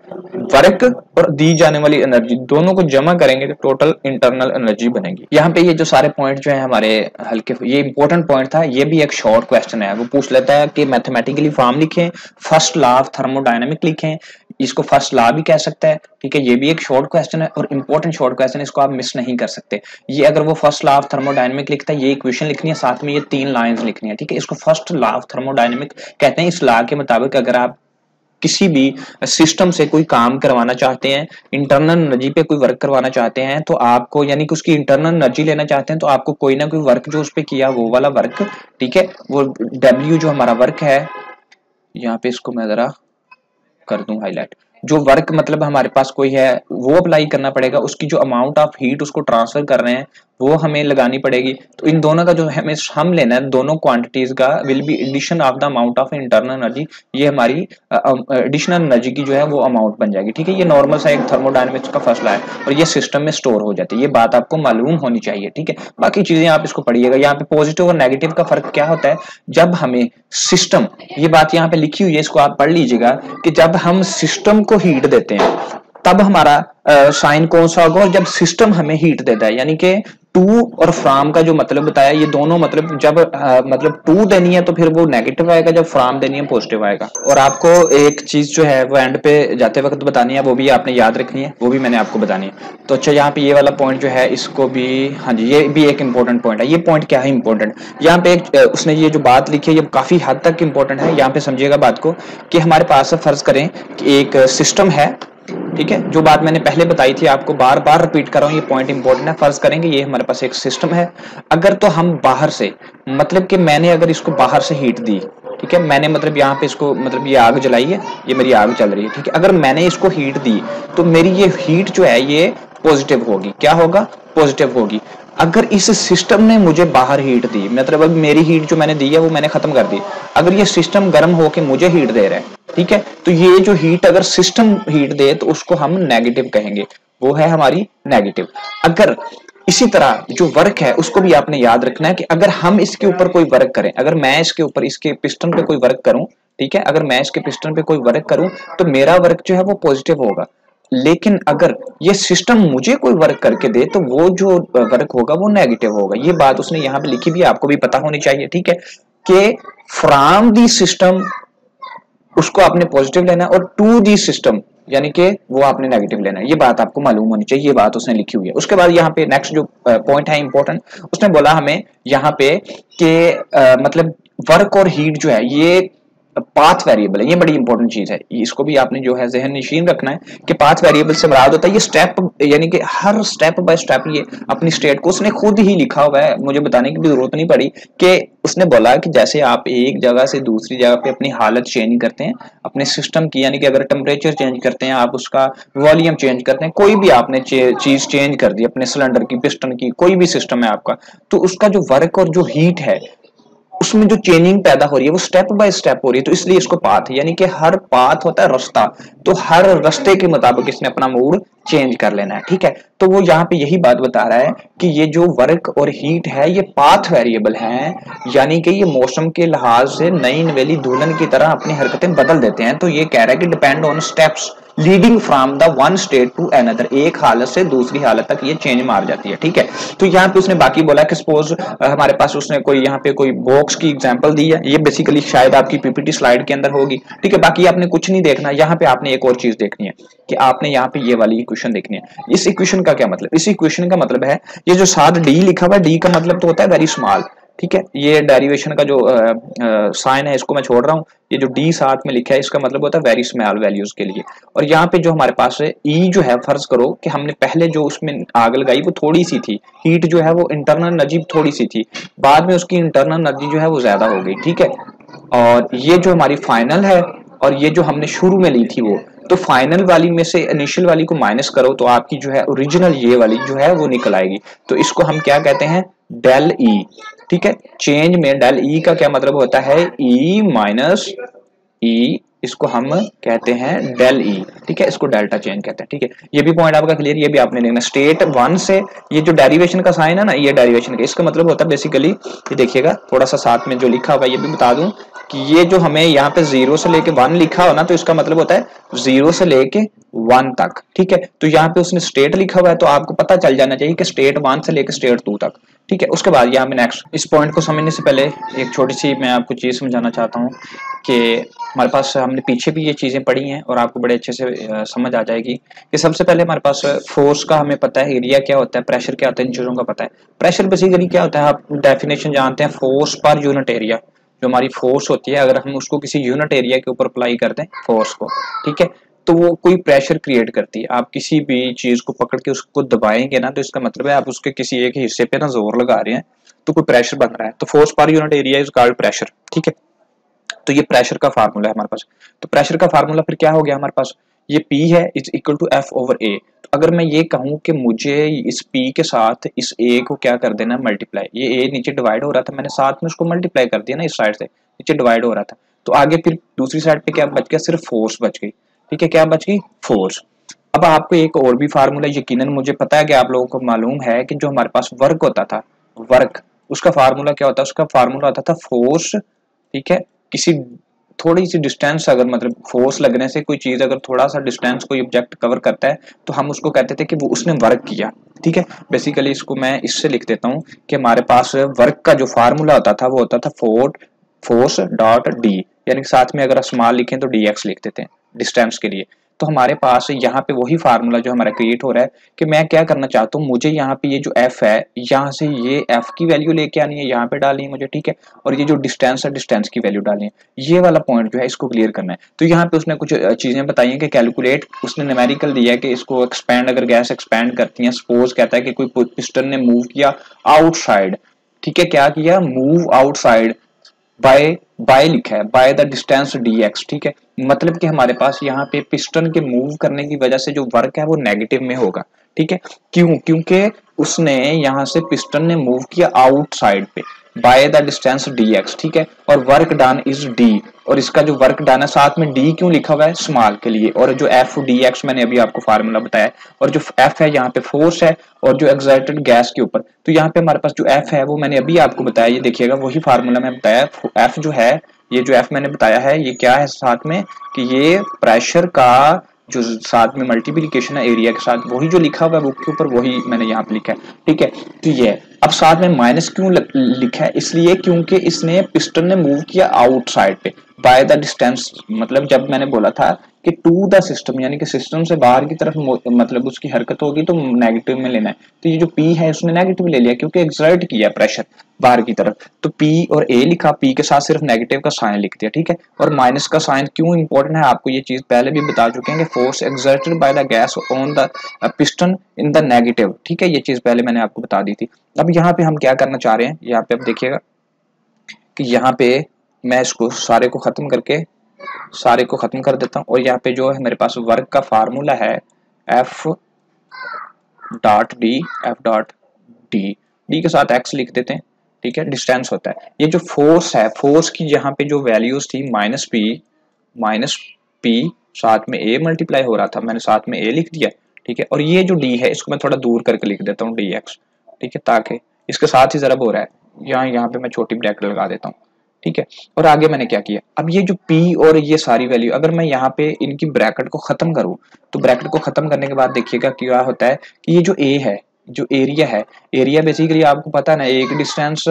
वर्क और दी जाने वाली एनर्जी दोनों को जमा करेंगे तो टोटल इंटरनल एनर्जी बनेगी। यहाँ पे ये जो सारे पॉइंट जो है हमारे हल्के, ये इंपॉर्टेंट पॉइंट था, ये भी एक शॉर्ट क्वेश्चन है, वो पूछ लेता है कि मैथमेटिकली फॉर्म लिखें, फर्स्ट लॉ ऑफ थर्मोडायनामिक लिखें, इसको फर्स्ट लॉ भी कह सकता है, ठीक है। ये भी एक शॉर्ट क्वेश्चन है और इंपॉर्टेंट शॉर्ट क्वेश्चन, इसको आप मिस नहीं कर सकते। ये अगर वो फर्स्ट लॉ ऑफ थर्मोडायनामिक लिखता है, ये इक्वेशन लिखनी है, साथ में ये 3 लाइंस लिखनी है, ठीक है। इसको फर्स्ट लॉ ऑफ थर्मोडायनामिक कहते हैं। इस लॉ के मुताबिक अगर आप किसी भी सिस्टम से कोई काम करवाना चाहते हैं, इंटरनल एनर्जी पे कोई वर्क करवाना चाहते हैं, तो आपको यानी कि उसकी इंटरनल एनर्जी लेना चाहते हैं, तो आपको कोई ना कोई वर्क जो उस पे किया वो वाला वर्क, ठीक है, वो W जो हमारा वर्क है, यहाँ पे इसको मैं जरा कर दूं हाईलाइट, जो वर्क मतलब हमारे पास कोई है वो अप्लाई करना पड़ेगा, उसकी जो अमाउंट ऑफ हीट उसको ट्रांसफर कर रहे हैं वो हमें लगानी पड़ेगी। तो इन दोनों का जो हमें हम लेना है, दोनों क्वांटिटीज का will be addition of the amount of internal energy, ये हमारी एडिशनल एनर्जी की जो है वो अमाउंट बन जाएगी, ठीक है। ये नॉर्मल सा एक थर्मोडायनेमिक्स का फैसला है और ये सिस्टम में स्टोर हो जाती है, ये बात आपको मालूम होनी चाहिए, ठीक है। बाकी चीजें आप इसको पढ़िएगा। यहाँ पे पॉजिटिव और नेगेटिव का फर्क क्या होता है, जब हमें सिस्टम, ये बात यहाँ पे लिखी हुई है, इसको आप पढ़ लीजिएगा कि जब हम सिस्टम को हीट देते हैं तब हमारा साइन कौन सा होगा, और जब सिस्टम हमें हीट देता है, यानी कि टू और फ्राम का जो मतलब बताया, ये दोनों मतलब जब मतलब टू देनी है तो फिर वो नेगेटिव आएगा, जब फ्राम देनी है पॉजिटिव आएगा। और आपको एक चीज जो है वो एंड पे जाते वक्त बतानी है, वो भी आपने याद रखनी है, वो भी मैंने आपको बतानी है। तो अच्छा, यहाँ पे ये वाला पॉइंट जो है इसको भी, हाँ जी, ये भी एक इंपॉर्टेंट पॉइंट है। ये पॉइंट क्या है इंपॉर्टेंट, यहाँ पे एक उसने ये जो बात लिखी है ये काफी हद तक इंपॉर्टेंट है। यहाँ पे समझिएगा बात को कि हमारे पास फर्ज करें कि एक सिस्टम है, ठीक है, जो बात मैंने पहले बताई थी आपको, बार बार रिपीट कर रहा हूं, ये पॉइंट इंपॉर्टेंट है। फर्ज करेंगे ये हमारे पास एक सिस्टम है, अगर तो हम बाहर से, मतलब कि मैंने अगर इसको बाहर से हीट दी, ठीक है, मैंने मतलब यहाँ पे इसको, मतलब ये आग जलाई है, ये मेरी आग चल रही है, ठीक है, अगर मैंने इसको हीट दी तो मेरी ये हीट जो है ये पॉजिटिव होगी। क्या होगा, पॉजिटिव होगी। अगर इस सिस्टम ने मुझे बाहर हीट दी, मतलब अब मेरी हीट जो मैंने दी है वो मैंने खत्म कर दी, अगर ये सिस्टम गर्म होके मुझे हीट दे रहा है, ठीक है, तो ये जो हीट अगर सिस्टम हीट दे तो उसको हम नेगेटिव कहेंगे, वो है हमारी नेगेटिव। अगर इसी तरह जो वर्क है उसको भी आपने याद रखना है कि अगर हम इसके ऊपर कोई वर्क करें, अगर मैं इसके ऊपर, इसके पिस्टन पे कोई वर्क करूं, ठीक है, अगर मैं इसके पिस्टन पे कोई वर्क करूं तो मेरा वर्क जो है वो पॉजिटिव होगा। लेकिन अगर ये सिस्टम मुझे कोई वर्क करके दे तो वो जो वर्क होगा वो नेगेटिव होगा। ये बात उसने यहाँ पे लिखी भी है, आपको भी पता होनी चाहिए, ठीक है, कि फ्रॉम दी सिस्टम उसको आपने पॉजिटिव लेना है और टू दी सिस्टम यानी कि वो आपने नेगेटिव लेना है। ये बात आपको मालूम होनी चाहिए, ये बात उसने लिखी हुई है। उसके बाद यहाँ पे नेक्स्ट जो पॉइंट है इंपॉर्टेंट, उसने बोला हमें यहाँ पे कि मतलब वर्क और हीट जो है ये पाथ वेरिएबल है। ये बड़ी इंपॉर्टेंट चीज है, इसको भी आपने जो है जहन नशीन रखना है कि पाथ वेरिएबल से मुराद होता है ये स्टेप, यानी कि हर स्टेप बाय स्टेप ये अपनी स्टेट को उसने खुद ही लिखा हुआ है, मुझे बताने की भी जरूरत नहीं पड़ी। कि उसने बोला कि जैसे आप एक जगह से दूसरी जगह पे अपनी हालत चेंज करते हैं अपने सिस्टम की, यानी कि अगर टेम्परेचर चेंज करते हैं आप, उसका वॉल्यूम चेंज करते हैं, कोई भी आपने चीज चेंज कर दी अपने सिलेंडर की, पिस्टन की, कोई भी सिस्टम है आपका, तो उसका जो वर्क और जो हीट है उसमें जो चेंजिंग पैदा हो रही है वो स्टेप बाय स्टेप हो रही है। तो इसलिए इसको पाथ, यानी कि हर पाथ होता है रास्ता, तो हर रास्ते के मुताबिक इसने अपना मूड चेंज कर लेना है, ठीक है। तो वो यहाँ पे यही बात बता रहा है कि ये जो वर्क और हीट है ये पाथ वेरिएबल हैं, यानी कि ये मौसम के लिहाज से नई नवेली दुल्हन की तरह अपनी हरकतें बदल देते हैं। तो ये कह रहा है कि depend on steps leading from the one state to another, एक हालत से दूसरी हालत तक ये चेंज मार जाती है, ठीक है। तो यहाँ पे उसने बाकी बोला कि सपोज हमारे पास उसने कोई यहाँ पे कोई बॉक्स की एग्जांपल दी है, ये बेसिकली शायद आपकी पीपीटी स्लाइड के अंदर होगी, ठीक है। बाकी आपने कुछ नहीं देखना, यहाँ पे आपने एक और चीज देखनी है कि आपने यहाँ पे ये वाली इक्वेशन देखनी है। इस इक्वेशन का क्या मतलब, इस इक्वेशन का मतलब है ये जो साथ डी लिखा हुआ है, डी का मतलब तो होता है वेरी स्मॉल, ठीक है। ये डेरिवेशन का जो साइन है इसको मैं छोड़ रहा हूँ, ये जो डी साथ में लिखा है इसका मतलब होता है वेरी स्मॉल वैल्यूज के लिए। और यहाँ पे जो हमारे पास है ई जो है, फर्ज करो कि हमने पहले जो उसमें आग लगाई वो थोड़ी सी थी, हीट जो है वो इंटरनल एनर्जी थोड़ी सी थी, बाद में उसकी इंटरनल एनर्जी जो है वो ज्यादा हो गई, ठीक है। और ये जो हमारी फाइनल है और ये जो हमने शुरू में ली थी वो, तो फाइनल वाली में से इनिशियल वाली को माइनस करो तो आपकी जो है ओरिजिनल ये वाली जो है वो निकल आएगी। तो इसको हम क्या कहते हैं, डेल ई, ठीक है। चेंज में डेल ई का क्या मतलब होता है, ई माइनस ई, इसको हम कहते हैं डेल ई, ठीक है, इसको डेल्टा चेंज कहते हैं, ठीक है। ये भी पॉइंट आपका क्लियर, ये भी आपने देखना। स्टेट वन से ये जो डेरिवेशन का साइन है ना, ये डेरिवेशन का इसका मतलब होता है बेसिकली, ये देखिएगा थोड़ा सा साथ में जो लिखा हुआ है ये भी बता दूं कि ये जो हमें यहाँ पे 0 से लेके 1 लिखा हो ना, तो इसका मतलब होता है 0 से लेके 1 तक, ठीक है। तो यहाँ पे उसने स्टेट लिखा हुआ है तो आपको पता चल जाना चाहिए कि स्टेट 1 से लेके स्टेट 2 तक, ठीक है। उसके बाद यहाँ पे नेक्स्ट, इस पॉइंट को समझने से पहले एक छोटी सी मैं आपको चीज समझाना चाहता हूँ कि हमारे पास, हमने पीछे भी ये चीजें पढ़ी हैं और आपको बड़े अच्छे से समझ आ जाएगी कि सबसे पहले हमारे पास फोर्स का हमें पता है, एरिया क्या होता है, प्रेशर क्या होता है, इन चीजों का पता है। प्रेशर बेसिकली क्या होता है, आप डेफिनेशन जानते हैं, फोर्स पर यूनिट एरिया। जो हमारी फोर्स होती है अगर हम उसको किसी यूनिट एरिया के ऊपर अप्लाई करते हैं फोर्स को, ठीक है, तो वो कोई प्रेशर क्रिएट करती है। आप किसी भी चीज को पकड़ के उसको दबाएंगे ना, तो इसका मतलब है आप उसके किसी एक हिस्से पे ना जोर लगा रहे हैं तो कोई प्रेशर बन रहा है। तो force per unit area is called pressure, ठीक है। तो ये प्रेशर का फार्मूला है हमारे पास। तो प्रेशर का फार्मूला फिर क्या हो गया हमारे पास, ये P है is equal to F over A। तो अगर मैं ये कहूं कि मुझे इस P के साथ इस A को क्या कर देना, मल्टीप्लाई, ये A नीचे डिवाइड हो रहा था, मैंने साथ में उसको मल्टीप्लाई कर दिया ना, इस साइड से नीचे डिवाइड हो रहा था, तो आगे फिर दूसरी साइड पे क्या बच गया, सिर्फ फोर्स बच गई, ठीक है। क्या बच गई, फोर्स। अब आपको एक और भी फार्मूला यकीनन मुझे पता है कि आप लोगों को मालूम है कि जो हमारे पास वर्क होता था, वर्क उसका फार्मूला क्या होता है, उसका फार्मूला होता था फोर्स, ठीक है, किसी थोड़ी सी डिस्टेंस अगर मतलब फोर्स लगने से कोई चीज अगर थोड़ा सा डिस्टेंस कोई ऑब्जेक्ट कवर करता है तो हम उसको कहते थे कि वो उसने वर्क किया। ठीक है, बेसिकली इसको मैं इससे लिख देता हूँ कि हमारे पास वर्क का जो फार्मूला होता था वो होता था फोर्स डॉट डी, यानी साथ में अगर स्मॉल लिखें तो डी एक्स लिख देते हैं डिस्टेंस के लिए। तो हमारे पास यहाँ पे वही फार्मूला जो हमारा क्रिएट हो रहा है कि मैं क्या करना चाहता हूँ, मुझे यहाँ पे ये जो एफ है यहाँ से ये एफ की वैल्यू लेके आनी है, यहाँ पे डालनी है मुझे। ठीक है, और ये जो डिस्टेंस है डिस्टेंस की वैल्यू डालनी है, ये वाला पॉइंट जो है इसको क्लियर करना है। तो यहाँ पे उसने कुछ चीजें बताई हैं कि कैलकुलेट, उसने न्यूमेरिकल दिया है कि इसको एक्सपैंड, अगर गैस एक्सपैंड करती है, सपोज कहता है कि कोई पिस्टन ने मूव किया आउटसाइड। ठीक है, क्या किया, मूव आउटसाइड बाय लिखा है, बाय द डिस्टेंस dx। ठीक है, मतलब कि हमारे पास यहाँ पे पिस्टन के मूव करने की वजह से जो वर्क है वो नेगेटिव में होगा। ठीक है, क्यों, क्योंकि उसने यहाँ से पिस्टन ने मूव किया आउटसाइड पे बाय द डिस्टेंस dx। ठीक है, और वर्क डन इज d, और इसका जो वर्क डन है साथ में d क्यों लिखा हुआ है, स्मॉल के लिए, और जो f dx मैंने अभी आपको फार्मूला बताया, और जो f है यहाँ पे फोर्स है और जो एक्सर्टेड गैस के ऊपर। तो यहाँ पे हमारे पास जो f है वो मैंने अभी आपको बताया, ये देखिएगा वही फार्मूला मैं बताया। f जो है, ये जो f मैंने बताया है ये क्या है साथ में, कि ये प्रेशर का जो साथ में मल्टीप्लिकेशन है एरिया के साथ, वही जो लिखा हुआ है बुक के ऊपर वही मैंने यहाँ पे लिखा है। ठीक है, तो ये अब साथ में माइनस क्यों लिखा है, इसलिए क्योंकि इसने पिस्टन ने मूव किया आउटसाइड पे बाय द डिस्टेंस, मतलब जब मैंने बोला था कि टू द सिस्टम, यानी कि सिस्टम से बाहर की तरफ मतलब उसकी हरकत होगी तो नेगेटिव में लेना है। तो ये जो P है उसने नेगेटिव ले लिया क्योंकि एक्सर्ट किया प्रेशर बाहर की तरफ, तो P और A लिखा, P के साथ सिर्फ नेगेटिव का साइन लिख दिया। ठीक है, और माइनस का साइन क्यों इंपॉर्टेंट है, आपको ये चीज पहले भी बता चुके हैं कि force exerted by the gas on the piston in the negative. ठीक है, ये चीज पहले मैंने आपको बता दी थी। अब यहाँ पे हम क्या करना चाह रहे हैं, यहाँ पे अब देखिएगा कि यहाँ पे मैं इसको सारे को खत्म कर देता हूँ, और यहाँ पे जो है मेरे पास वर्क का फार्मूला है एफ डॉट डी के साथ एक्स लिख देते हैं। ठीक है, डिस्टेंस होता है, ये जो फोर्स है, फोर्स की यहाँ पे जो वैल्यूज थी माइनस पी साथ में ए मल्टीप्लाई हो रहा था, मैंने साथ में ए लिख दिया। ठीक है, और ये जो डी है इसको मैं थोड़ा दूर करके लिख देता हूँ डी एक्स। ठीक है, ताकि इसके साथ ही ज़रब हो रहा है, यहाँ पे मैं छोटी ब्रैकेट लगा देता हूँ। ठीक है, और आगे मैंने क्या किया, अब ये जो P और ये सारी वैल्यू अगर मैं यहाँ पे इनकी ब्रैकेट को खत्म करूँ, तो ब्रैकेट को खत्म करने के बाद देखिएगा क्या होता है कि ये जो A है, जो एरिया है, एरिया बेसिकली आपको पता ना, एक डिस्टेंस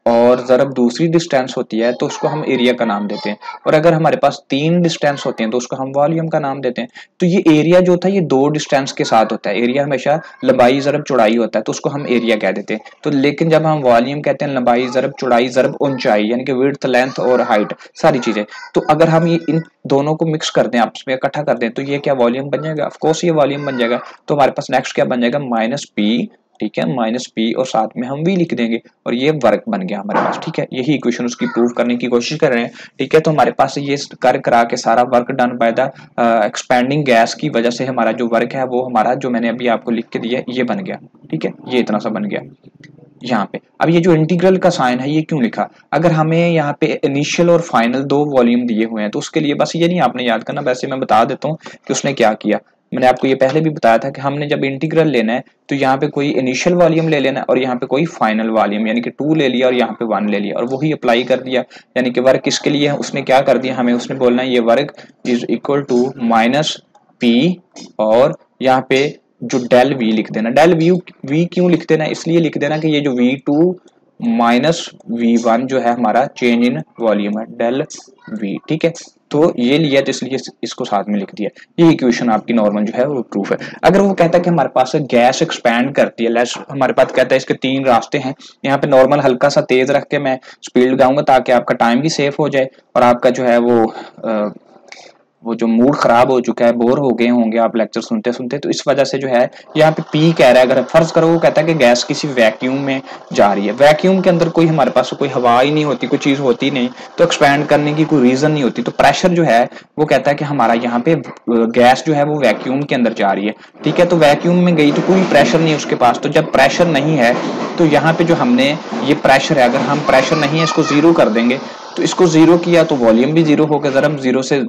और ज़रब दूसरी डिस्टेंस होती है तो उसको हम एरिया का नाम देते हैं, और अगर हमारे पास 3 डिस्टेंस होते हैं तो उसको हम वॉल्यूम का नाम देते हैं। तो ये एरिया जो था ये 2 डिस्टेंस के साथ होता है, एरिया हमेशा लंबाई ज़रब चौड़ाई होता है तो उसको हम एरिया कह देते हैं। तो लेकिन जब हम वॉल्यूम कहते हैं लंबाई ज़रब चौड़ाई ज़रब ऊंचाई, यानी कि विड्थ लेंथ और हाइट सारी चीज़ें, तो अगर हम ये इन दोनों को मिक्स कर दें, आपस में इकट्ठा कर दें, तो ये क्या वॉल्यूम बन जाएगा, ऑफकोर्स ये वॉल्यूम बन जाएगा। तो हमारे पास नेक्स्ट क्या बन जाएगा, माइनस पी। ठीक है, माइनस पी और साथ में हम v लिख देंगे और ये वर्क बन गया हमारे पास। ठीक है, यही इक्वेशन उसकी प्रूव करने की कोशिश कर रहे हैं। ठीक है, तो हमारे पास ये कर करा के सारा work done by the expanding gas की वजह से हमारा जो वर्क है वो हमारा जो मैंने अभी आपको लिख के दिया ये बन गया। ठीक है, ये इतना सा बन गया यहाँ पे। अब ये जो इंटीग्रल का साइन है ये क्यों लिखा, अगर हमें यहाँ पे इनिशियल और फाइनल 2 वॉल्यूम दिए हुए हैं तो उसके लिए बस ये नहीं आपने याद करना, वैसे मैं बता देता हूँ कि उसने क्या किया। मैंने आपको ये पहले भी बताया था कि हमने जब इंटीग्रल लेना है तो यहाँ पे कोई इनिशियल वॉल्यूम ले लेना है और यहाँ पे कोई फाइनल वॉल्यूम, यानी कि 2 ले लिया और यहाँ पे 1 ले लिया और वही अप्लाई कर दिया। यानी कि वर्क किसके लिए है, उसने क्या कर दिया, हमें उसने बोलना है ये work is equal to minus P, और यहाँ पे जो डेल वी लिख देना। डेल वी क्यों लिख देना, इसलिए लिख देना कि ये जो V2 माइनस V1 जो है हमारा चेंज इन वॉल्यूम है, डेल वी। ठीक है, तो ये लिया तो इसलिए इसको साथ में लिख दिया। ये इक्वेशन आपकी नॉर्मल जो है वो प्रूफ है। अगर वो कहता है कि हमारे पास गैस एक्सपैंड करती है, लेट्स हमारे पास कहता है इसके 3 रास्ते हैं, यहाँ पे नॉर्मल हल्का सा तेज रख के मैं स्पीड लगाऊंगा ताकि आपका टाइम भी सेफ हो जाए और आपका जो है वो जो मूड खराब हो चुका है, बोर हो गए होंगे आप लेक्चर सुनते सुनते, तो इस वजह से जो है यहाँ पे पी कह रहा है। अगर फर्ज करो वो कहता है कि गैस किसी वैक्यूम में जा रही है, वैक्यूम के अंदर कोई हमारे पास कोई हवा ही नहीं होती, कोई चीज होती नहीं, तो एक्सपैंड करने की कोई रीजन नहीं होती, तो प्रेशर जो है वो कहता है कि हमारा यहाँ पे गैस जो है वो वैक्यूम के अंदर जा रही है। ठीक है, तो वैक्यूम में गई तो कोई प्रेशर नहीं है उसके पास, तो जब प्रेशर नहीं है तो यहाँ पे जो हमने ये प्रेशर है, अगर हम प्रेशर नहीं है इसको 0 कर देंगे तो इसको जीरो किया तो वॉल्यूम भी जीरो होगा, जरा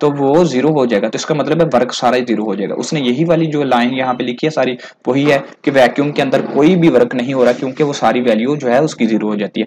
तो वो जीरो हो जाएगा, तो इसका मतलब है वर्क सारा ही जीरो हो जाएगा। उसने यही वाली जो लाइन यहाँ पे लिखी है सारी वही है कि वैक्यूम के अंदर कोई भी वर्क नहीं हो रहा क्योंकि वो सारी वैल्यू जो है उसकी जीरो हो जाती है।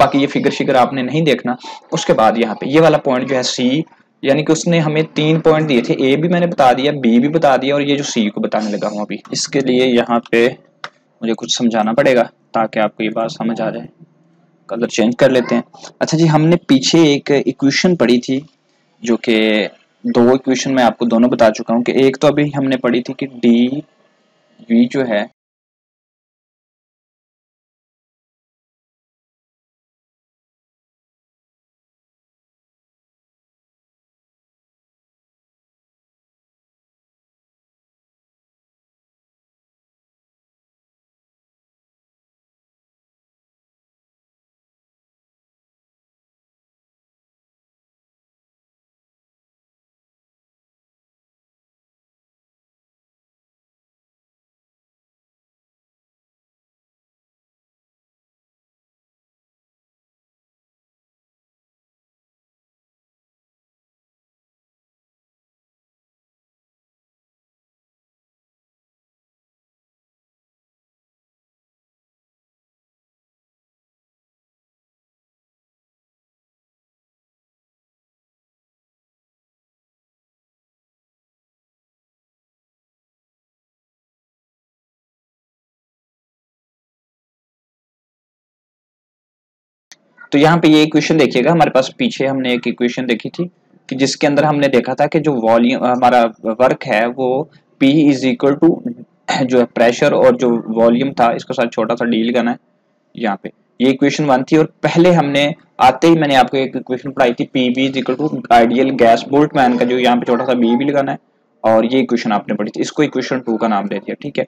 बाकी ये फिगर शिगर आपने नहीं देखना। उसके बाद यहाँ पे ये वाला पॉइंट जो है सी, यानी कि उसने हमें 3 पॉइंट दिए थे, ए भी मैंने बता दिया, बी भी बता दिया और ये जो सी को बताने लगा हूँ अभी। इसके लिए यहाँ पे मुझे कुछ समझाना पड़ेगा ताकि आपको ये बात समझ आ जाए। कलर चेंज कर लेते हैं। अच्छा जी, हमने पीछे एक इक्वेशन पढ़ी थी जो कि 2 इक्वेशन मैं आपको दोनों बता चुका हूँ कि एक तो अभी हमने पढ़ी थी कि डी वी जो है तो यहाँ पे ये इक्वेशन देखिएगा, हमारे पास पीछे हमने एक इक्वेशन देखी थी कि जिसके अंदर हमने देखा था कि जो वॉल्यूम हमारा वर्क है वो P इज इक्वल टू जो है प्रेशर और जो वॉल्यूम था इसको साथ छोटा सा डी लगाना है यहाँ पे। ये इक्वेशन 1 थी और पहले हमने आते ही मैंने आपको एक इक्वेशन पढ़ाई थी P B is equal to ideal gas Boltzmann का, जो यहाँ पे छोटा सा बी भी लगाना है और ये इक्वेशन आपने पढ़ी थी, इसको इक्वेशन 2 का नाम दे दिया, ठीक है।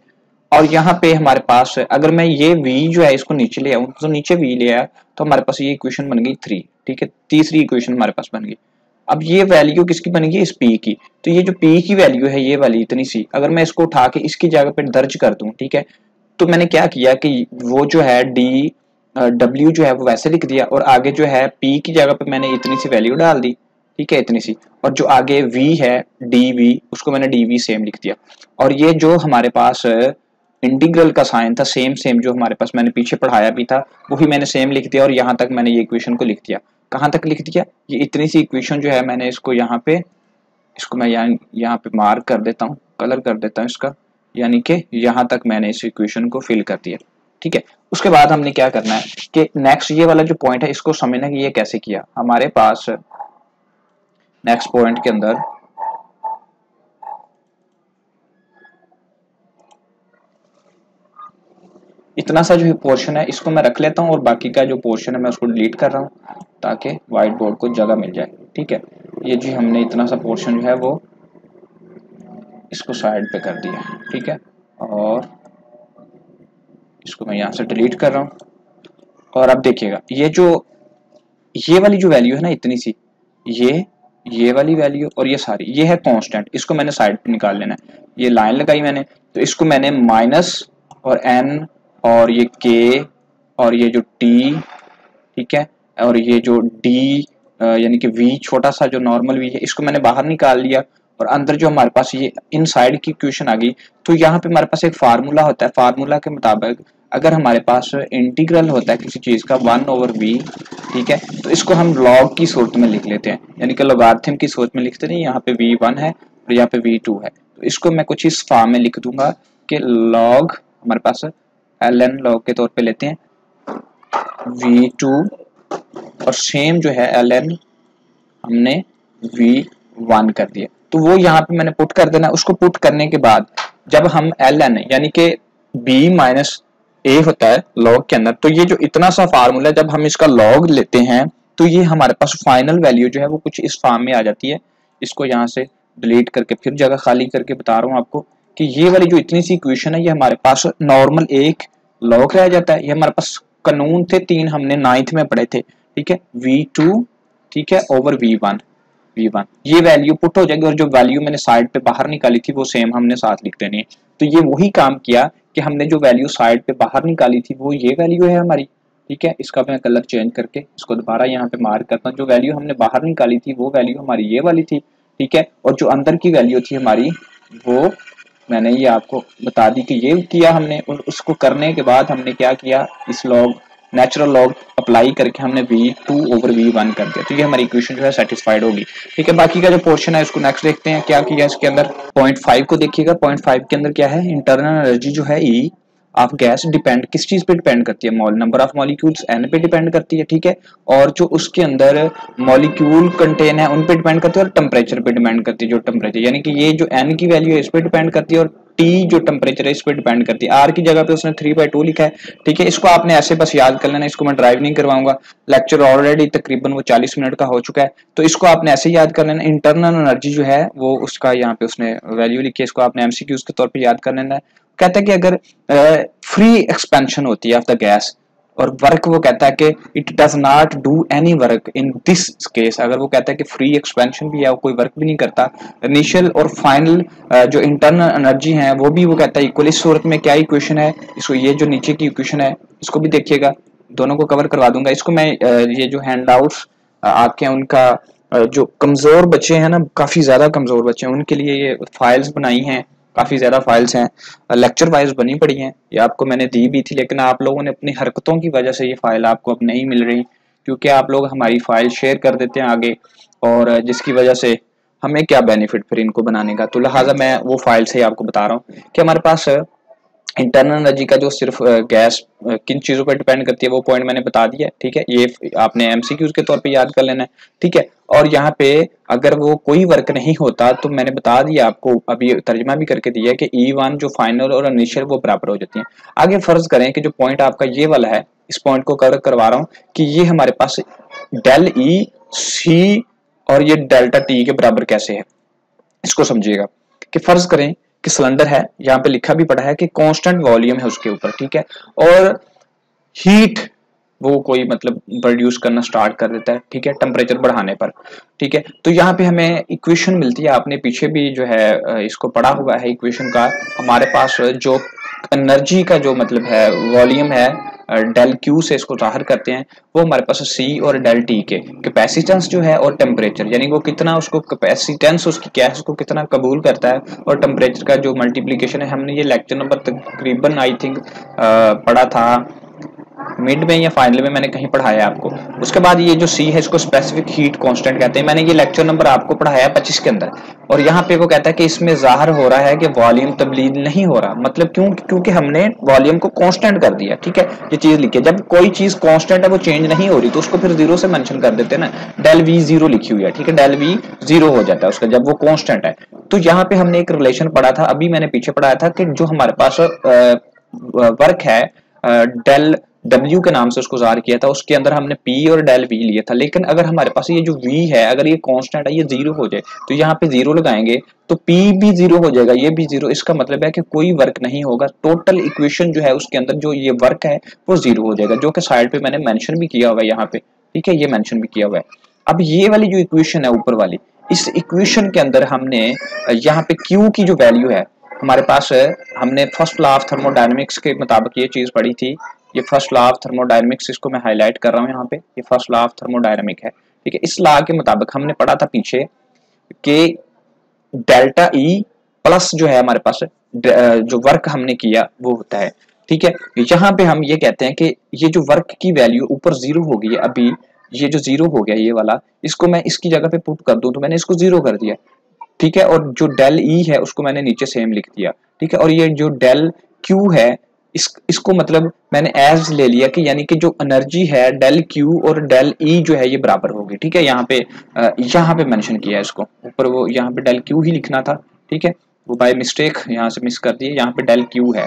और यहाँ पे हमारे पास अगर मैं ये v जो है इसको नीचे ले आऊं तो नीचे v ले आया तो हमारे पास ये इक्वेशन बन गई 3, ठीक है, तीसरी इक्वेशन हमारे पास बन गई। अब ये वैल्यू किसकी बनेगी, इस p की, तो ये जो p की वैल्यू है ये वाली इतनी सी, अगर मैं इसको उठा के इसकी जगह पे दर्ज कर दूं, ठीक है, तो मैंने क्या किया कि वो जो है d w जो है वो वैसे लिख दिया और आगे जो है p की जगह पे मैंने इतनी सी वैल्यू डाल दी, ठीक है, इतनी सी, और जो आगे v है dv उसको मैंने dv सेम लिख दिया। और ये जो हमारे पास इंटीग्रल का साइन था सेम जो हमारे पास मैंने पीछे पढ़ाया भी था वही मैंने सेम लिख दिया और यहाँ तक मैंने ये इक्वेशन को लिख दिया। कहाँ तक लिख दिया, ये इतनी सी इक्वेशन जो है मैंने इसको यहाँ पे, इसको मैं यहाँ पे मार्क कर देता हूँ, कलर कर देता हूँ इसका, यानी कि यहाँ तक मैंने इस इक्वेशन को फिल कर दिया, ठीक है। उसके बाद हमने क्या करना है कि नेक्स्ट ये वाला जो पॉइंट है इसको समझना कि ये कैसे किया। हमारे पास नेक्स्ट पॉइंट के अंदर इतना सा जो पोर्शन है इसको मैं रख लेता हूँ और बाकी का जो पोर्शन है मैं उसको डिलीट कर रहा हूँ ताकि व्हाइट बोर्ड को जगह मिल जाए, ठीक है। ये जी हमने इतना सा पोर्शन जो है वो इसको साइड पे कर दिया, ठीक है, और इसको मैं यहाँ से डिलीट कर रहा हूँ। और अब देखिएगा ये वाली जो वैल्यू है ना इतनी सी, ये वाली वैल्यू और ये सारी ये है कांस्टेंट, इसको मैंने साइड पे निकाल लेना है। ये लाइन लगाई मैंने तो इसको मैंने माइनस और n और ये k और ये जो t, ठीक है, और ये जो d यानी कि v छोटा सा जो नॉर्मल v है इसको मैंने बाहर निकाल लिया और अंदर जो हमारे पास ये इन साइड की इक्वेशन आ गई। तो यहाँ पे हमारे पास एक फार्मूला होता है, फार्मूला के मुताबिक अगर हमारे पास इंटीग्रल होता है किसी चीज का 1/v, ठीक है, तो इसको हम लॉग की सूरत में लिख लेते हैं, यानी कि लोगारिथम की सूरत में लिखते नहीं, यहाँ पे v1 है और यहाँ पे v2 है, तो इसको मैं कुछ इस फॉर्म में लिख दूंगा कि लॉग हमारे पास ln लॉग के तौर पे लेते हैं v2 और सेम जो है ln हमने v1 कर दिया। तो वो यहाँ पे मैंने पुट कर देना, उसको पुट करने के बाद जब हम ln यानी कि b माइनस a होता है लॉग के अंदर, तो ये जो इतना सा फार्मूला जब हम इसका लॉग लेते हैं तो ये हमारे पास फाइनल वैल्यू जो है वो कुछ इस फॉर्म में आ जाती है। इसको यहाँ से डिलीट करके फिर जगह खाली करके बता रहा हूँ आपको कि ये वाली जो इतनी सी इक्वेशन है ये हमारे पास नॉर्मल एक लॉग रह जाता है। ये हमारे पास कानून थे 3 हमने 9th में पढ़े थे, ठीक है, v2, ठीक है, ओवर v1 ये वैल्यू पुट हो जाएगी और जो वैल्यू मैंने साइड पे बाहर निकाली थी वो सेम हमने साथ लिख देनी है। तो ये वही काम किया कि हमने जो वैल्यू साइड पे बाहर निकाली थी वो ये वैल्यू है हमारी, ठीक है। इसका मैं कलर चेंज करके इसको दोबारा यहाँ पे मार्क करता हूँ। जो वैल्यू हमने बाहर निकाली थी वो वैल्यू हमारी ये वाली थी, ठीक है। और जो अंदर की वैल्यू थी हमारी वो मैंने ये आपको बता दी कि ये किया हमने। और उसको करने के बाद हमने क्या किया, इस लॉग नेचुरल लॉग अप्लाई करके हमने v2 ओवर v1 कर दिया, तो ये हमारी इक्वेशन जो है सेटिस्फाइड होगी, ठीक है। बाकी का जो पोर्शन है उसको नेक्स्ट देखते हैं क्या किया इसके अंदर। 0.5 को देखिएगा, 0.5 के अंदर क्या है, इंटरनल एनर्जी जो है E ऑफ गैस डिपेंड किस चीज पे डिपेंड करती है, mall number of molecules n पे डिपेंड करती है, ठीक है। और जो उसके अंदर मॉलिक्यूल कंटेन है उन पे डिपेंड करती है, और टेम्परेचर पे डिपेंड करती है। जो टेम्परेचर यानी कि ये जो n की वैल्यू है इस पे डिपेंड करती है, और T जो टेम्परेचर है इस पे डिपेंड करती है। R की जगह पे उसने 3/2 लिखा है, ठीक है। इसको आपने ऐसे बस याद कर लेना, इसको मैं ड्राइव नहीं करवाऊंगा, लेक्चर ऑलरेडी तकरीबन वो 40 मिनट का हो चुका है, तो इसको आपने ऐसे याद कर लेना। इंटरनल एनर्जी जो है वो उसका यहाँ पे उसने वैल्यू लिखी है, इसको आपने MCQs के तौर पे याद कर लेना है। कहता है कि अगर फ्री एक्सपेंशन होती है ऑफ द गैस, और वर्क वो कहता है कि it does not do any work in this case, अगर वो कहता है कि फ्री एक्सपेंशन भी है वो कोई वर्क भी नहीं करता, इनिशियल और फाइनल जो इंटरनल एनर्जी है वो भी वो कहता है इक्वल। इस सूरत में क्या इक्वेशन है, इसको ये जो नीचे की इक्वेशन है इसको भी देखिएगा, दोनों को कवर करवा दूंगा। इसको मैं ये जो हैंड आउट्स आपके उनका जो कमजोर बच्चे हैं ना, काफी ज्यादा कमजोर बच्चे हैं, उनके लिए ये फाइल्स बनाई हैं, काफी ज्यादा फाइल्स हैं, लेक्चर वाइज बनी पड़ी हैं। ये आपको मैंने दी भी थी, लेकिन आप लोगों ने अपनी हरकतों की वजह से ये फाइल आपको अब नहीं मिल रही, क्योंकि आप लोग हमारी फाइल शेयर कर देते हैं आगे, और जिसकी वजह से हमें क्या बेनिफिट फिर इनको बनाने का। तो लिहाजा मैं वो फाइल से ही आपको बता रहा हूँ कि हमारे पास इंटरनल एनर्जी का जो सिर्फ गैस किन चीजों पर डिपेंड करती है वो पॉइंट मैंने बता दिया है, ठीक है। ये आपने MCQs के तौर पे याद कर लेना है, ठीक है। और यहाँ पे अगर वो कोई वर्क नहीं होता तो मैंने बता दिया आपको, अभी तर्जमा भी करके दिया कि E1 जो फाइनल और इनिशियल वो बराबर हो जाती है। आगे फर्ज करें कि जो पॉइंट आपका ये वाला है, इस पॉइंट को कवर करवा रहा हूँ कि ये हमारे पास डेल E C और ये डेल्टा T के बराबर कैसे है, इसको समझिएगा। कि फर्ज करें कि सिलेंडर है, यहाँ पे लिखा भी पड़ा है कि कांस्टेंट वॉल्यूम है उसके ऊपर, ठीक है, और हीट वो कोई मतलब प्रोड्यूस करना स्टार्ट कर देता है, ठीक है, टेम्परेचर बढ़ाने पर, ठीक है। तो यहाँ पे हमें इक्वेशन मिलती है, आपने पीछे भी जो है इसको पढ़ा हुआ है इक्वेशन का। हमारे पास जो एनर्जी का जो मतलब है वॉल्यूम है, डेल क्यू से इसको जाहिर करते हैं, वो हमारे पास सी और डेल टी के कैपेसिटेंस जो है और टेम्परेचर, यानी वो कितना उसको कैपेसिटेंस उसकी क्या है, उसको कितना कबूल करता है, और टेम्परेचर का जो मल्टीप्लिकेशन है। हमने ये लेक्चर नंबर तकरीबन आई थिंक पढ़ा था मिड में या फाइनल में, मैंने कहीं पढ़ाया आपको। उसके बाद ये जो सी है इसको स्पेसिफिक हीट कांस्टेंट कहते हैं, मैंने ये लेक्चर नंबर आपको पढ़ाया 25 के अंदर। और यहाँ पे वो कहता है कि इसमें जाहिर हो रहा है कि वॉल्यूम तब्दील नहीं हो रहा, मतलब क्यों, क्योंकि हमने वॉल्यूम को कांस्टेंट कर दिया, ठीक है। ये चीज लिखी है, जब कोई चीज कांस्टेंट है वो चेंज नहीं हो रही तो उसको फिर जीरो से मेंशन कर देते हैं ना, डेल वी जीरो लिखी हुई है, ठीक है, डेल वी जीरो हो जाता है उसका जब वो कांस्टेंट है। तो यहाँ पे हमने एक रिलेशन पढ़ा था, अभी मैंने पीछे पढ़ाया था कि जो हमारे पास वर्क है डेल W के नाम से उसको जार किया था, उसके अंदर हमने P और डेल V लिया था। लेकिन अगर हमारे पास ये जो V है, अगर ये कांस्टेंट है, ये जीरो हो जाए तो यहाँ पे जीरो लगाएंगे तो P भी जीरो हो जाएगा, ये भी जीरो। इसका मतलब है कि कोई वर्क नहीं होगा, टोटल इक्वेशन जो है उसके अंदर जो ये वर्क है वो जीरो हो जाएगा, जो कि साइड पे मैंने मेंशन भी किया हुआ है यहाँ पे, ठीक है, ये मेंशन भी किया हुआ है। अब ये वाली जो इक्वेशन है ऊपर वाली, इस इक्वेशन के अंदर हमने यहाँ पे Q की जो वैल्यू है हमारे पास, हमने फर्स्ट लॉ ऑफ थर्मोडायनेमिक्स के मुताबिक ये चीज पढ़ी थी। ये फर्स्ट लॉ ऑफ थर्मोडायनेमिक्स, इसको मैं हाईलाइट कर रहा हूँ यहाँ पे, ये फर्स्ट लॉ ऑफ थर्मोडायनेमिक है, ठीक है। इस लॉ के मुताबिक हमने पढ़ा था पीछे कि डेल्टा ई प्लस जो है हमारे पास जो वर्क हमने किया वो होता है, ठीक है। यहाँ पे हम ये कहते हैं कि ये जो वर्क की वैल्यू ऊपर जीरो हो गई है, अभी ये जो जीरो हो गया ये वाला, इसको मैं इसकी जगह पे पुट कर दूं तो मैंने इसको जीरो कर दिया, ठीक है। और जो डेल ई है उसको मैंने नीचे सेम लिख दिया, ठीक है। और ये जो डेल क्यू है इसको मतलब मैंने एज ले लिया कि यानी कि जो एनर्जी है डेल क्यू और डेल ई जो है ये बराबर होगी, ठीक है। यहाँ पे मेंशन किया है इसको ऊपर, वो यहाँ पे डेल क्यू ही लिखना था, ठीक है, वो बाय मिस्टेक यहाँ से मिस कर दिए, यहाँ पे डेल क्यू है,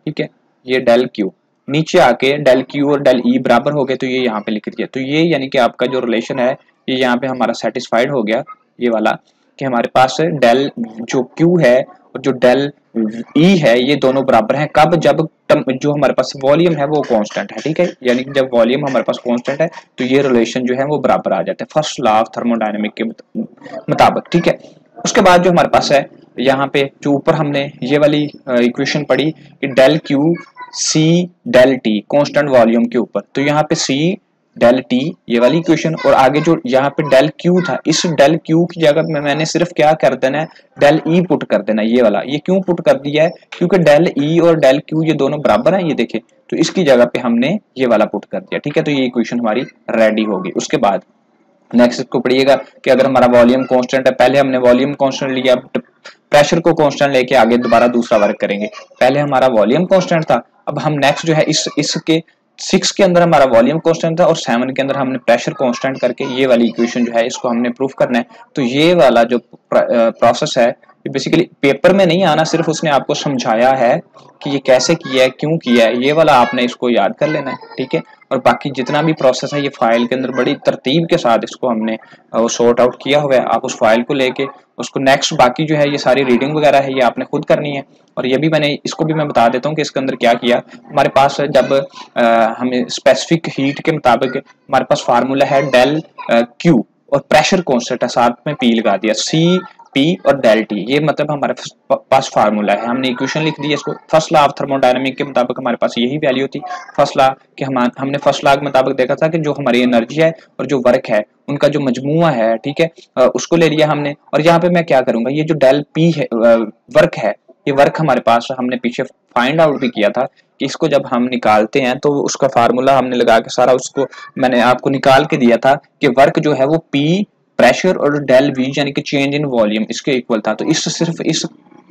ठीक है, ये डेल क्यू, नीचे आके डेल क्यू और डेल ई बराबर हो गए तो ये यहाँ पे लिख दिया। तो ये यानी कि आपका जो रिलेशन है ये यहाँ पे हमारा सेटिस्फाइड हो गया, ये वाला, कि हमारे पास डेल जो क्यू है और जो डेल ई है ये दोनों बराबर हैं। कब? जब जो हमारे पास वॉल्यूम है वो कांस्टेंट है, ठीक है, यानी कि जब वॉल्यूम हमारे पास कांस्टेंट है तो ये रिलेशन जो है वो बराबर आ जाता है फर्स्ट लॉ ऑफ थर्मोडायनेमिक के मुताबिक, ठीक है। उसके बाद जो हमारे पास है यहाँ पे जो ऊपर हमने ये वाली इक्वेशन पढ़ी कि del Q C del T constant volume के ऊपर, तो यहाँ पे सी डेल टी ये वाली इक्वेशन, और आगे जो यहाँ पे डेल क्यू था, इस डेल क्यू की जगह में मैंने सिर्फ क्या कर देना है, डेल ई पुट कर देना है। ये वाला ये क्यों पुट कर दिया है, क्योंकि डेल ई और डेल क्यू ये दोनों बराबर हैं, ये देखिए, तो इसकी जगह पे हमने ये वाला पुट कर दिया। ठीक है, तो ये इक्वेशन हमारी रेडी होगी। उसके बाद नेक्स्ट को पढ़िएगा कि अगर हमारा वॉल्यूम कांस्टेंट है, पहले हमने वॉल्यूम कांस्टेंट लिया, प्रेशर को कांस्टेंट लेके आगे दोबारा दूसरा वर्क करेंगे। पहले हमारा वॉल्यूम कांस्टेंट था, अब हम नेक्स्ट जो है इसके 6 के अंदर हमारा वॉल्यूम कांस्टेंट था और 7 के अंदर हमने प्रेशर कांस्टेंट करके ये वाली इक्वेशन जो है इसको हमने प्रूफ करना है। तो ये वाला जो प्रोसेस है ये बेसिकली पेपर में नहीं आना, सिर्फ उसने आपको समझाया है कि ये कैसे किया है, क्यों किया है, ये वाला आपने इसको याद कर लेना है। ठीक है, और बाकी जितना भी प्रोसेस है ये फाइल के अंदर बड़ी तरतीब के साथ इसको हमने सॉर्ट आउट किया हुआ है। आप उस फाइल को लेके उसको नेक्स्ट बाकी जो है ये सारी रीडिंग वगैरह है ये आपने खुद करनी है। और ये भी मैंने इसको भी मैं बता देता हूँ कि इसके अंदर क्या किया। हमारे पास जब हमें स्पेसिफिक हीट के मुताबिक हमारे पास फार्मूला है डेल क्यू और प्रेशर कॉन्स्टेंट है, साथ में पी लगा दिया, सी पी और डेल टी, ये मतलब हमारे पास फार्मूला है। हमने इक्वेशन लिख दी इसको, फर्स्ट लॉ ऑफ थर्मोडायनामिक के मुताबिक हमारे पास यही वैल्यू थी। फर्स्ट लॉ के हमने फर्स्ट लॉ के मुताबिक देखा था कि जो हमारी एनर्जी है और जो वर्क है उनका जो मजमुआ है, ठीक है, उसको ले लिया हमने। और यहाँ पे मैं क्या करूंगा, ये जो डेल पी है वर्क है, ये वर्क हमारे पास हमने पीछे फाइंड आउट भी किया था कि इसको जब हम निकालते हैं तो उसका फार्मूला हमने लगा के सारा उसको मैंने आपको निकाल के दिया था कि वर्क जो है वो पी प्रेशर और डेल वी यानी कि चेंज इन वॉल्यूम इसके इक्वल था। तो इस सिर्फ इस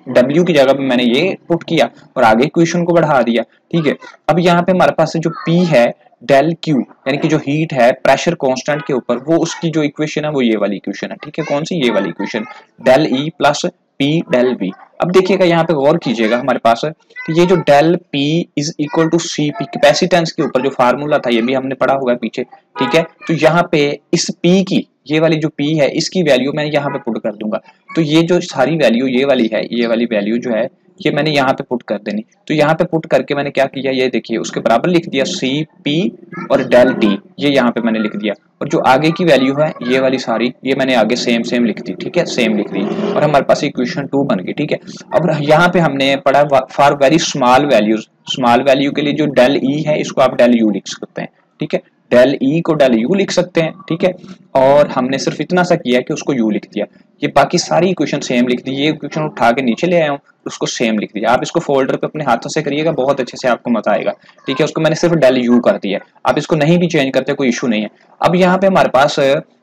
W की जगह पे मैंने ये पुट किया और आगे इक्वेशन को बढ़ा दिया। ठीक है, अब यहाँ पे हमारे पास जो P है डेल Q यानी कि जो हीट है प्रेशर कांस्टेंट के ऊपर, वो उसकी जो इक्वेशन है वो ये वाली इक्वेशन है। ठीक है, कौन सी, ये वाली equation, del E plus P del V। अब देखिएगा यहाँ पे गौर कीजिएगा, हमारे पास कि ये जो del P is equal to C P capacitance के ऊपर जो फार्मूला था ये भी हमने पढ़ा हुआ है पीछे। ठीक है, तो यहाँ पे इस P की ये वाली जो P है इसकी वैल्यू मैं यहाँ पे पुट कर दूंगा। तो ये जो सारी वैल्यू ये वाली है, ये वाली वैल्यू जो है ये मैंने यहाँ पे पुट कर देनी। तो यहाँ पे पुट करके मैंने क्या किया, ये देखिए उसके बराबर लिख दिया सी पी और डेल टी, ये यहाँ पे मैंने लिख दिया। और जो आगे की वैल्यू है ये वाली सारी ये मैंने आगे सेम लिख दी। ठीक है, सेम लिख दी और हमारे पास इक्वेशन 2 बन गई। ठीक है, अब यहाँ पे हमने पढ़ा for very small values, small value के लिए जो डेल ई है इसको आप डेल यू लिख सकते हैं। ठीक है, डेल ई को डेल यू लिख सकते हैं। ठीक है, और हमने सिर्फ इतना सा किया कि उसको यू लिख दिया। ये बाकी सारी इक्वेशन सेम लिख दी, ये इक्वेशन उठा के नीचे ले आया हूँ, उसको सेम लिख दिया। आप इसको फोल्डर पे अपने हाथों से करिएगा, बहुत अच्छे से आपको मजा आएगा। ठीक है, उसको मैंने सिर्फ डेल यू कर दिया, आप इसको नहीं भी चेंज करते कोई इशू नहीं है। अब यहाँ पे हमारे पास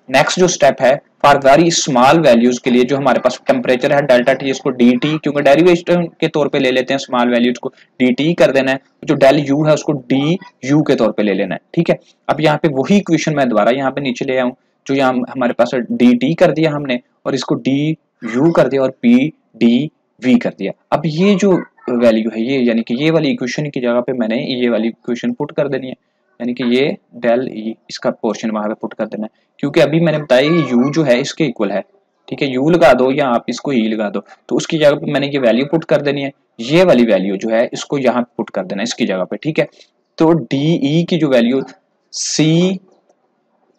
नेक्स्ट जो स्टेप है फॉर वेरी स्मॉल वैल्यूज के लिए जो हमारे पास टेम्परेचर है डेल्टा टी, इसको डी टी क्योंकि डेरिवेशन के तौर पे ले लेते हैं, स्मॉल वैल्यूज को डी टी कर देना है, जो डेल यू है उसको डी यू के तौर पे ले लेना है। ठीक है, अब यहाँ पे वही इक्वेशन मैं दोबारा यहाँ पे नीचे ले आऊँ, जो यहाँ हमारे पास डी टी कर दिया हमने और इसको डी यू कर दिया और पी डी वी कर दिया। अब ये जो वैल्यू है ये यानी कि ये वाली इक्वेशन की जगह पे मैंने ये वाली इक्वेशन पुट कर देनी है, यानी कि ये डेल ई इसका पोर्शन वहां पे पुट कर देना है, क्योंकि अभी मैंने बताया ये यू जो है इसके इक्वल है। ठीक है, यू लगा दो या आप इसको ई लगा दो, तो उसकी जगह पे मैंने ये वैल्यू पुट कर देनी है। ये वाली वैल्यू जो है इसको यहाँ पुट कर देना है इसकी जगह पे। ठीक है, तो डी ई की जो value C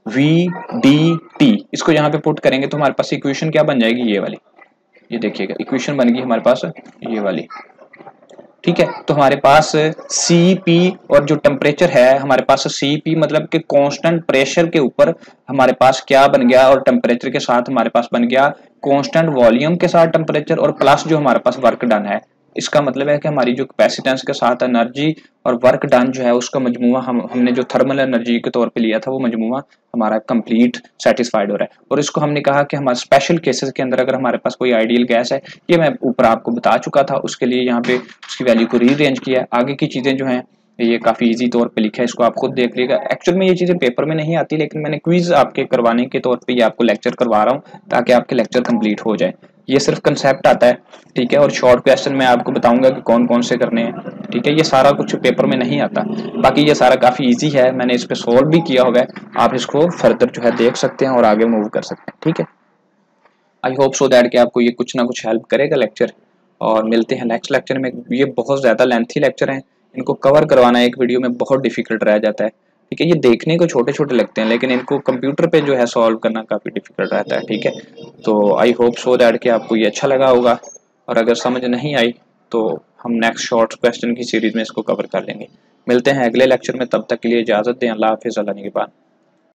V D T इसको यहाँ पे पुट करेंगे तो हमारे पास इक्वेशन क्या बन जाएगी, ये वाली, ये देखिएगा इक्वेशन बन गई हमारे पास ये वाली। ठीक है, तो हमारे पास सी पी और जो टेम्परेचर है हमारे पास सी पी मतलब कि कांस्टेंट प्रेशर के ऊपर हमारे पास क्या बन गया, और टेम्परेचर के साथ हमारे पास बन गया कांस्टेंट वॉल्यूम के साथ टेम्परेचर और प्लस जो हमारे पास वर्क डन है। इसका मतलब है कि हमारी जो कैपेसिटेंस के साथ एनर्जी और वर्क डन जो है उसका मजमुआ हमने जो थर्मल एनर्जी के तौर पे लिया था वो मजमुआ हमारा कंप्लीट सेटिस्फाइड हो रहा है। और इसको हमने कहा कि हमारे स्पेशल केसेस के अंदर अगर हमारे पास कोई आइडियल गैस है, ये मैं ऊपर आपको बता चुका था, उसके लिए यहाँ पे उसकी वैल्यू को रीअरेंज किया। आगे की चीजें जो हैं ये काफी इजी तौर पे लिखा है, इसको आप खुद देख लीजिएगा। एक्चुअल में ये चीजें पेपर में नहीं आती, लेकिन मैंने क्विज आपके करवाने के तौर पे ये आपको लेक्चर करवा रहा हूँ ताकि आपके लेक्चर कंप्लीट हो जाए। ये सिर्फ कंसेप्ट आता है, ठीक है, और शॉर्ट क्वेश्चन में आपको बताऊंगा कि कौन कौन से करने हैं। ठीक है, ये सारा कुछ पेपर में नहीं आता, बाकी ये सारा काफी इजी है, मैंने इस पे सॉल्व भी किया हुआ है, आप इसको फर्दर जो है देख सकते हैं और आगे मूव कर सकते हैं। ठीक है, आई होप सो दैट कि आपको ये कुछ ना कुछ हेल्प करेगा लेक्चर, और मिलते हैं नेक्स्ट लेक्चर में। ये बहुत ज़्यादा लेंथी लेक्चर हैं, इनको कवर करवाना एक वीडियो में बहुत डिफिकल्ट रह जाता है। ठीक है, ये देखने को छोटे छोटे लगते हैं लेकिन इनको कंप्यूटर पे जो है सॉल्व करना काफ़ी डिफिकल्ट रहता है। ठीक है, तो आई होप सो दैट कि आपको ये अच्छा लगा होगा, और अगर समझ नहीं आई तो हम नेक्स्ट शॉर्ट क्वेश्चन की सीरीज में इसको कवर कर लेंगे। मिलते हैं अगले लेक्चर में, तब तक के लिए इजाज़त दें। अल्लाह हाफिज़, अल्लाह निगहबान।